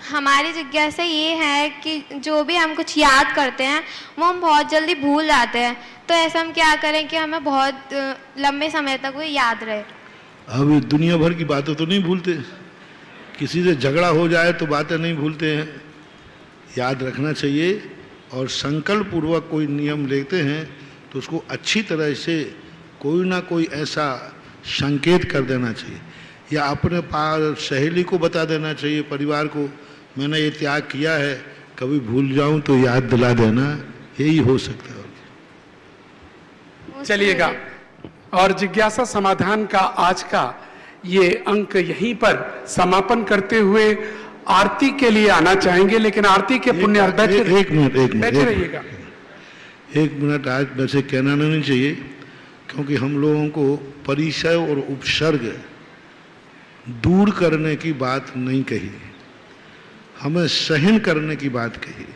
हमारी जिज्ञासा ये है कि जो भी हम कुछ याद करते हैं वो हम बहुत जल्दी भूल जाते हैं, तो ऐसा हम क्या करें कि हमें बहुत लंबे समय तक वो याद रहे? अब दुनिया भर की बातें तो नहीं भूलते, किसी से झगड़ा हो जाए तो बातें नहीं भूलते हैं, याद रखना चाहिए। और संकल्प पूर्वक कोई नियम लेते हैं तो उसको अच्छी तरह से कोई ना कोई ऐसा संकेत कर देना चाहिए, या अपने सहेली को बता देना चाहिए, परिवार को, मैंने ये त्याग किया है, कभी भूल जाऊं तो याद दिला देना, यही हो सकता है। चलिएगा, और जिज्ञासा समाधान का आज का ये अंक यहीं पर समापन करते हुए आरती के लिए आना चाहेंगे, लेकिन आरती के पुण्य एक मिनट रहिएगा। एक मिनट, आज वैसे कहना नहीं चाहिए, क्योंकि हम लोगों को परिचय और उपसर्ग दूर करने की बात नहीं कही, हमें सहन करने की बात कही।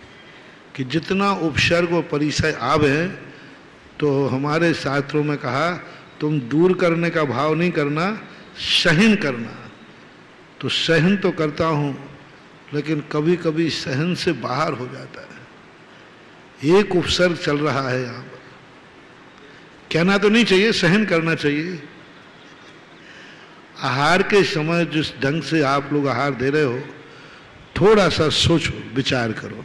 कि जितना उपसर्ग और परिचय आवे, तो हमारे शास्त्रों में कहा तुम दूर करने का भाव नहीं करना, सहन करना। तो सहन तो करता हूँ, लेकिन कभी कभी सहन से बाहर हो जाता है। एक उपसर्ग चल रहा है यहाँ पर, कहना तो नहीं चाहिए, सहन करना चाहिए। आहार के समय जिस ढंग से आप लोग आहार दे रहे हो, थोड़ा सा सोचो, विचार करो।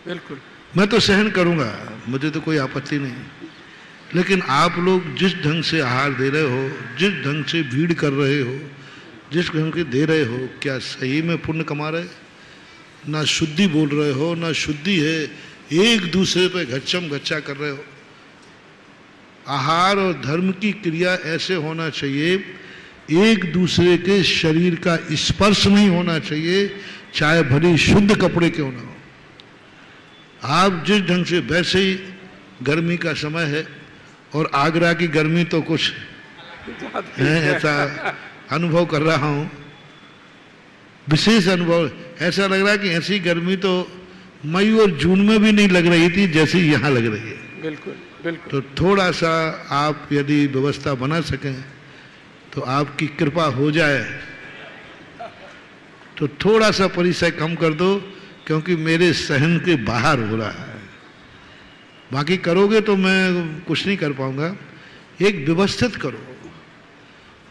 बिल्कुल, मैं तो सहन करूंगा, मुझे तो कोई आपत्ति नहीं, लेकिन आप लोग जिस ढंग से आहार दे रहे हो, जिस ढंग से भीड़ कर रहे हो, जिस ढंग के दे रहे हो, क्या सही में पुण्य कमा रहे? ना शुद्धि बोल रहे हो, ना शुद्धि है, एक दूसरे पे घच्चम घच्चा कर रहे हो। आहार और धर्म की क्रिया ऐसे होना चाहिए, एक दूसरे के शरीर का स्पर्श नहीं होना चाहिए, चाहे भली शुद्ध कपड़े क्यों ना हो। आप जिस ढंग से, वैसे ही गर्मी का समय है, और आगरा की गर्मी तो कुछ है, ऐसा अनुभव कर रहा हूँ, विशेष अनुभव। ऐसा लग रहा है कि ऐसी गर्मी तो मई और जून में भी नहीं लग रही थी जैसी यहाँ लग रही है। बिल्कुल बिल्कुल। तो थोड़ा सा आप यदि व्यवस्था बना सकें तो आपकी कृपा हो जाए, तो थोड़ा सा परिचय कम कर दो, क्योंकि मेरे सहन के बाहर हो रहा है। बाकी करोगे तो मैं कुछ नहीं कर पाऊंगा। एक व्यवस्थित करो।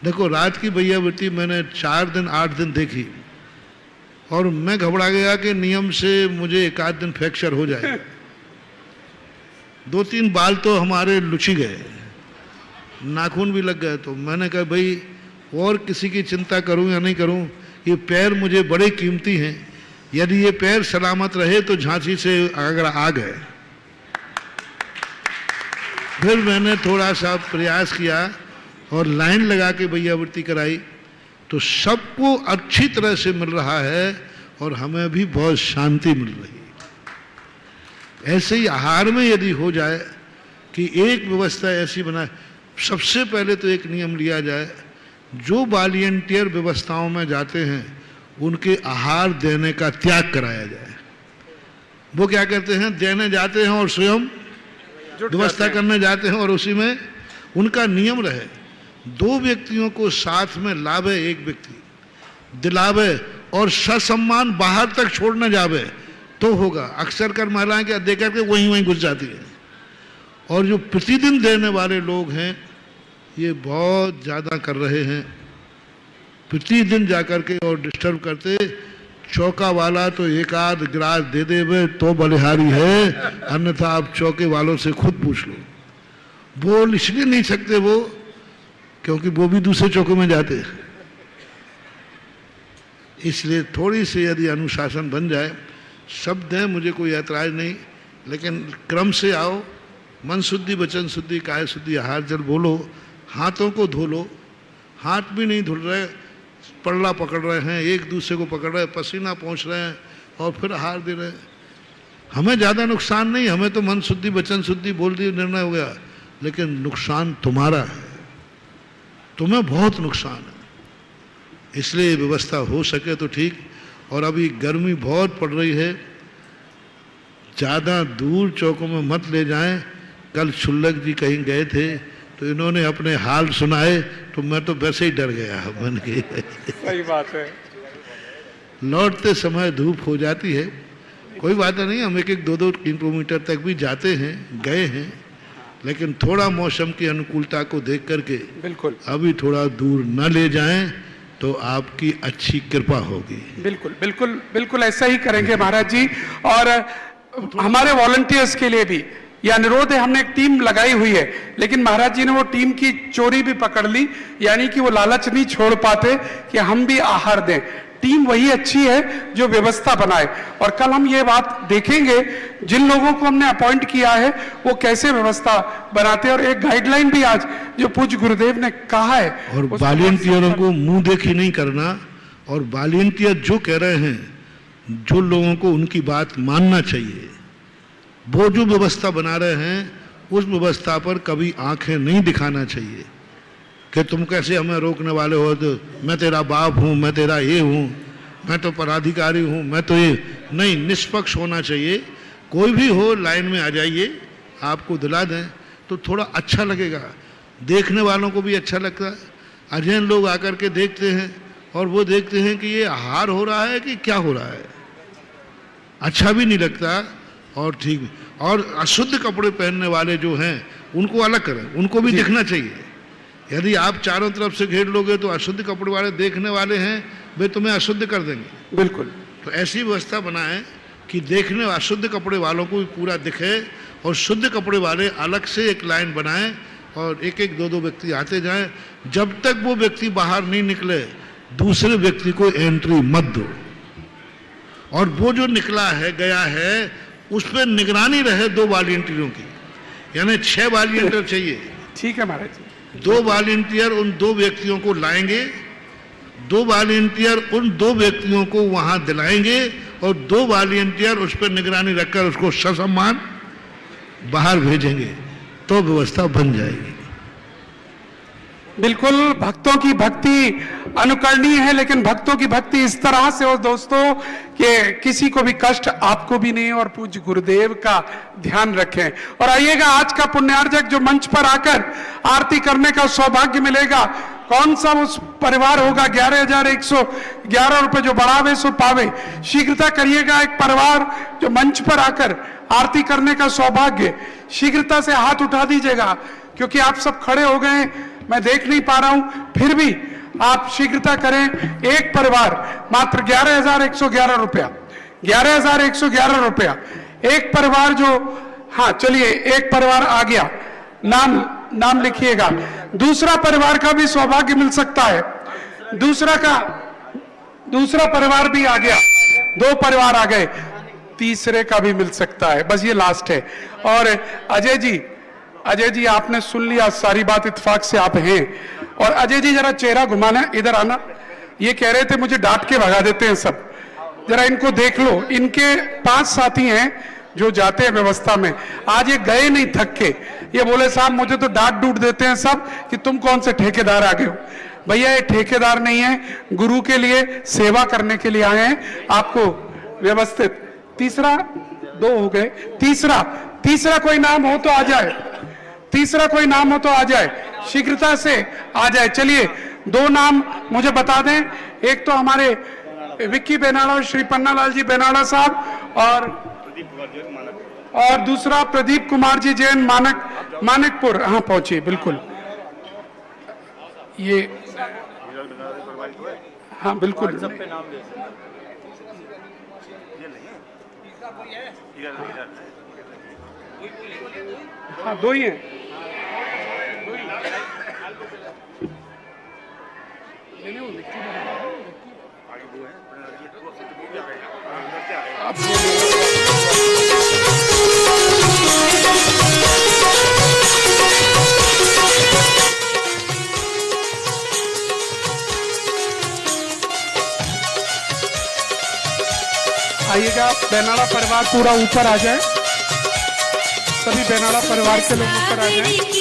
देखो, रात की भैयावृत्ति मैंने 4 दिन 8 दिन देखी, और मैं घबरा गया कि नियम से मुझे 1 दिन फ्रैक्चर हो जाए। 2-3 बाल तो हमारे लुची गए, नाखून भी लग गए। तो मैंने कहा भाई, और किसी की चिंता करूं या नहीं करूं, ये पैर मुझे बड़े कीमती हैं, यदि ये पैर सलामत रहे तो झांसी से अगर आ गए। फिर मैंने थोड़ा सा प्रयास किया और लाइन लगा के भैयावृत्ति कराई, तो सबको अच्छी तरह से मिल रहा है और हमें भी बहुत शांति मिल रही है। ऐसे ही आहार में यदि हो जाए कि एक व्यवस्था ऐसी बनाए, सबसे पहले तो एक नियम लिया जाए, जो वॉलंटियर व्यवस्थाओं में जाते हैं उनके आहार देने का त्याग कराया जाए। वो क्या करते हैं, देने जाते हैं और स्वयं व्यवस्था करने जाते हैं, और उसी में उनका नियम रहे 2 व्यक्तियों को साथ में लावे, एक व्यक्ति दिलावे और ससम्मान बाहर तक छोड़ने जावे तो होगा। अक्सर कर महिलाएं क्या दे करके वहीं घुस जाती है। और जो प्रतिदिन देने वाले लोग हैं, ये बहुत ज़्यादा कर रहे हैं, प्रतिदिन जाकर के और डिस्टर्ब करते। चौका वाला तो 1 आध गिलास दे देवे तो बलिहारी है, अन्यथा आप चौके वालों से खुद पूछ लो। बोल इसलिए नहीं सकते वो, क्योंकि वो भी दूसरे चौके में जाते हैं। इसलिए थोड़ी सी यदि अनुशासन बन जाए, शब्द है मुझे कोई ऐतराज नहीं, लेकिन क्रम से आओ। मन शुद्धि, वचन शुद्धि, काया शुद्धि, आहार जल बोलो, हाथों को धो लो। हाथ भी नहीं धुल रहे, पल्ला पकड़ रहे हैं, एक दूसरे को पकड़ रहे हैं, पसीना पहुँच रहे हैं और फिर आहार दे रहे हैं। हमें ज़्यादा नुकसान नहीं, हमें तो मन शुद्धि वचन शुद्धि बोल दिए, निर्णय हो गया, लेकिन नुकसान तुम्हारा है, तुम्हें बहुत नुकसान है। इसलिए व्यवस्था हो सके तो ठीक। और अभी गर्मी बहुत पड़ रही है, ज़्यादा दूर चौकों में मत ले जाएं। कल शुल्लक जी कहीं गए थे तो इन्होंने अपने हाल सुनाए, तो मैं तो वैसे ही डर गया मन के। सही बात है। लौटते समय धूप हो जाती है, कोई बात नहीं, हम 1-1, 2-2 किलोमीटर तक भी जाते हैं, गए हैं, लेकिन थोड़ा मौसम की अनुकूलता को देख करके बिल्कुल अभी थोड़ा दूर न ले जाएं तो आपकी अच्छी कृपा होगी। बिल्कुल बिल्कुल बिल्कुल ऐसा ही करेंगे महाराज जी। और हमारे वॉलंटियर्स के लिए भी यह अनुरोध है, हमने एक टीम लगाई हुई है, लेकिन महाराज जी ने वो टीम की चोरी भी पकड़ ली, यानी कि वो लालच नहीं छोड़ पाते कि हम भी आहार दें। टीम वही अच्छी है जो व्यवस्था बनाए। और कल हम ये बात देखेंगे, जिन लोगों को हमने अपॉइंट किया है वो कैसे व्यवस्था बनाते हैं। और एक गाइडलाइन भी आज जो पूज्य गुरुदेव ने कहा है, और वॉलंटियरों को मुंह देखी नहीं करना, और वॉलंटियर जो कह रहे हैं, जो लोगों को उनकी बात मानना चाहिए, वो जो व्यवस्था बना रहे हैं उस व्यवस्था पर कभी आंखें नहीं दिखाना चाहिए कि तुम कैसे हमें रोकने वाले हो, तो मैं तेरा बाप हूँ, मैं तेरा ये हूँ, मैं तो पदाधिकारी हूँ, मैं तो ये नहीं। निष्पक्ष होना चाहिए। कोई भी हो लाइन में आ जाइए, आपको दिला दें तो थोड़ा अच्छा लगेगा, देखने वालों को भी अच्छा लगता है। अध्ययन लोग आकर के देखते हैं और वो देखते हैं कि ये हार हो रहा है कि क्या हो रहा है, अच्छा भी नहीं लगता और ठीक भी। और अशुद्ध कपड़े पहनने वाले जो हैं उनको अलग करें, उनको भी देखना चाहिए। यदि आप चारों तरफ से घेर लोगे तो अशुद्ध कपड़े वाले देखने वाले हैं, वे तुम्हें अशुद्ध कर देंगे। बिल्कुल। तो ऐसी व्यवस्था बनाएं कि देखने अशुद्ध कपड़े वालों को भी पूरा दिखे और शुद्ध कपड़े वाले अलग से एक लाइन बनाएं और एक एक दो दो व्यक्ति आते जाएं। जब तक वो व्यक्ति बाहर नहीं निकले दूसरे व्यक्ति को एंट्री मत दो। और वो जो निकला है गया है उस पर निगरानी रहे 2 वॉलंटियरों की, यानी 6 वॉलंटियर चाहिए। ठीक है महाराज जी। 2 वॉलंटियर उन 2 व्यक्तियों को लाएंगे, 2 वॉलंटियर उन 2 व्यक्तियों को वहां दिलाएंगे और 2 वॉलंटियर उस पर निगरानी रखकर उसको ससम्मान बाहर भेजेंगे, तो व्यवस्था बन जाएगी। बिल्कुल, भक्तों की भक्ति अनुकरणीय है, लेकिन भक्तों की भक्ति इस तरह से हो दोस्तों कि किसी को भी कष्ट आपको भी नहीं, और पूज्य गुरुदेव का ध्यान रखें। और आइएगा, आज का पुण्यार्जक जो मंच पर आकर आरती करने का सौभाग्य मिलेगा, कौन सा उस परिवार होगा 11,111 रुपए जो बढ़ावे सो पावे। शीघ्रता करिएगा, एक परिवार जो मंच पर आकर आरती करने का सौभाग्य, शीघ्रता से हाथ उठा दीजिएगा, क्योंकि आप सब खड़े हो गए, मैं देख नहीं पा रहा हूं, फिर भी आप शीघ्रता करें। एक परिवार मात्र 11,111 रुपया, 11,111 रुपया एक परिवार जो, हाँ चलिए एक परिवार आ गया, नाम लिखिएगा। दूसरा परिवार का भी सौभाग्य मिल सकता है, दूसरा परिवार भी आ गया, 2 परिवार आ गए, तीसरे का भी मिल सकता है, बस ये लास्ट है। और अजय जी आपने सुन लिया सारी बात, इत्तेफाक से आप हैं। और अजय जी जरा चेहरा घुमाना, इधर आना। ये कह रहे थे मुझे डांट के भगा देते हैं सब, जरा इनको देख लो। इनके 5 साथी हैं जो जाते हैं व्यवस्था में, आज ये गए नहीं थक के, ये बोले साहब मुझे तो डांट डूट देते हैं सब कि तुम कौन से ठेकेदार आ गए हो। भैया ये ठेकेदार नहीं है, गुरु के लिए सेवा करने के लिए आए हैं, आपको व्यवस्थित। तीसरा 2 हो गए, तीसरा कोई नाम हो तो आ जाए, तीसरा कोई नाम हो तो आ जाए, शीघ्रता से आ जाए। चलिए 2 नाम मुझे बता दें, एक तो हमारे विक्की बेनाड़ा और श्री पन्नालाल जी बेनाड़ा साहब, और दूसरा प्रदीप कुमार जी जैन मानकपुर। हाँ पहुंचिए, बिल्कुल। ये हाँ बिल्कुल, हाँ 2 ही हैं। आइएगा, बेनाड़ा परिवार पूरा ऊपर आ जाए, सभी बेनाड़ा परिवार के लोग ऊपर आ जाए।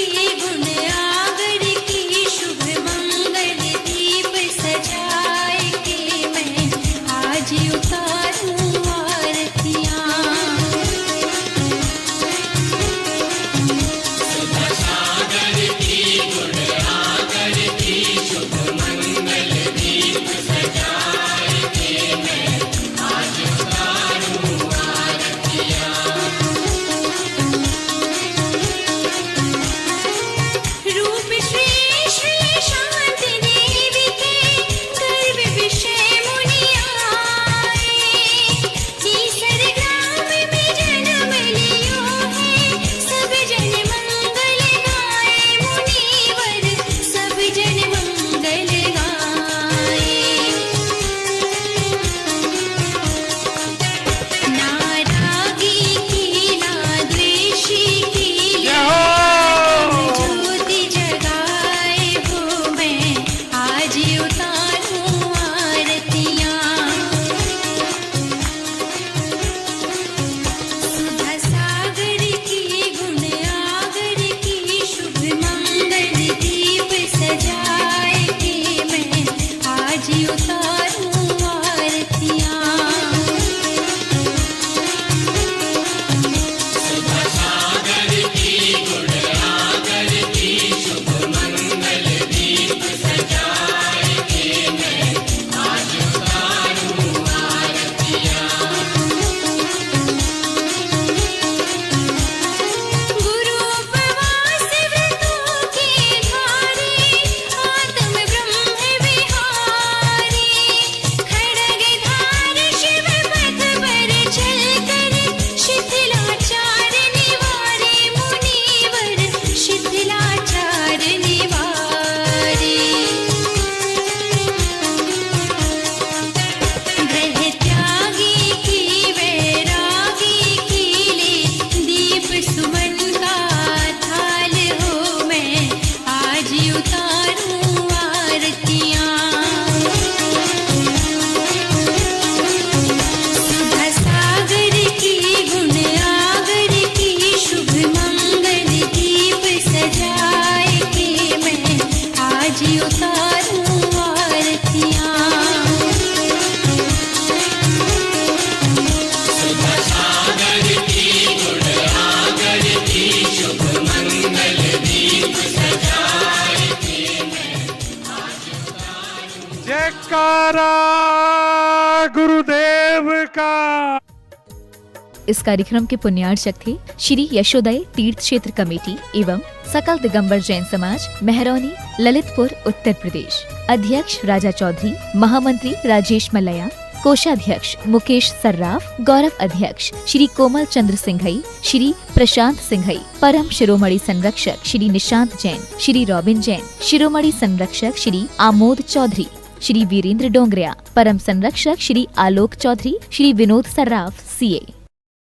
जयकारा गुरुदेव का। इस कार्यक्रम के पुण्यार्चक थे श्री यशोदय तीर्थ क्षेत्र कमेटी एवं सकल दिगंबर जैन समाज मेहरौनी ललितपुर उत्तर प्रदेश। अध्यक्ष राजा चौधरी, महामंत्री राजेश मलया, कोषाध्यक्ष मुकेश सर्राफ, गौरव अध्यक्ष श्री कोमल चंद्र सिंघई, श्री प्रशांत सिंघई, परम शिरोमणि संरक्षक श्री निशांत जैन, श्री रॉबिन जैन, शिरोमणि संरक्षक श्री आमोद चौधरी, श्री वीरेंद्र डोंगरिया, परम संरक्षक श्री आलोक चौधरी, श्री विनोद सर्राफ CA।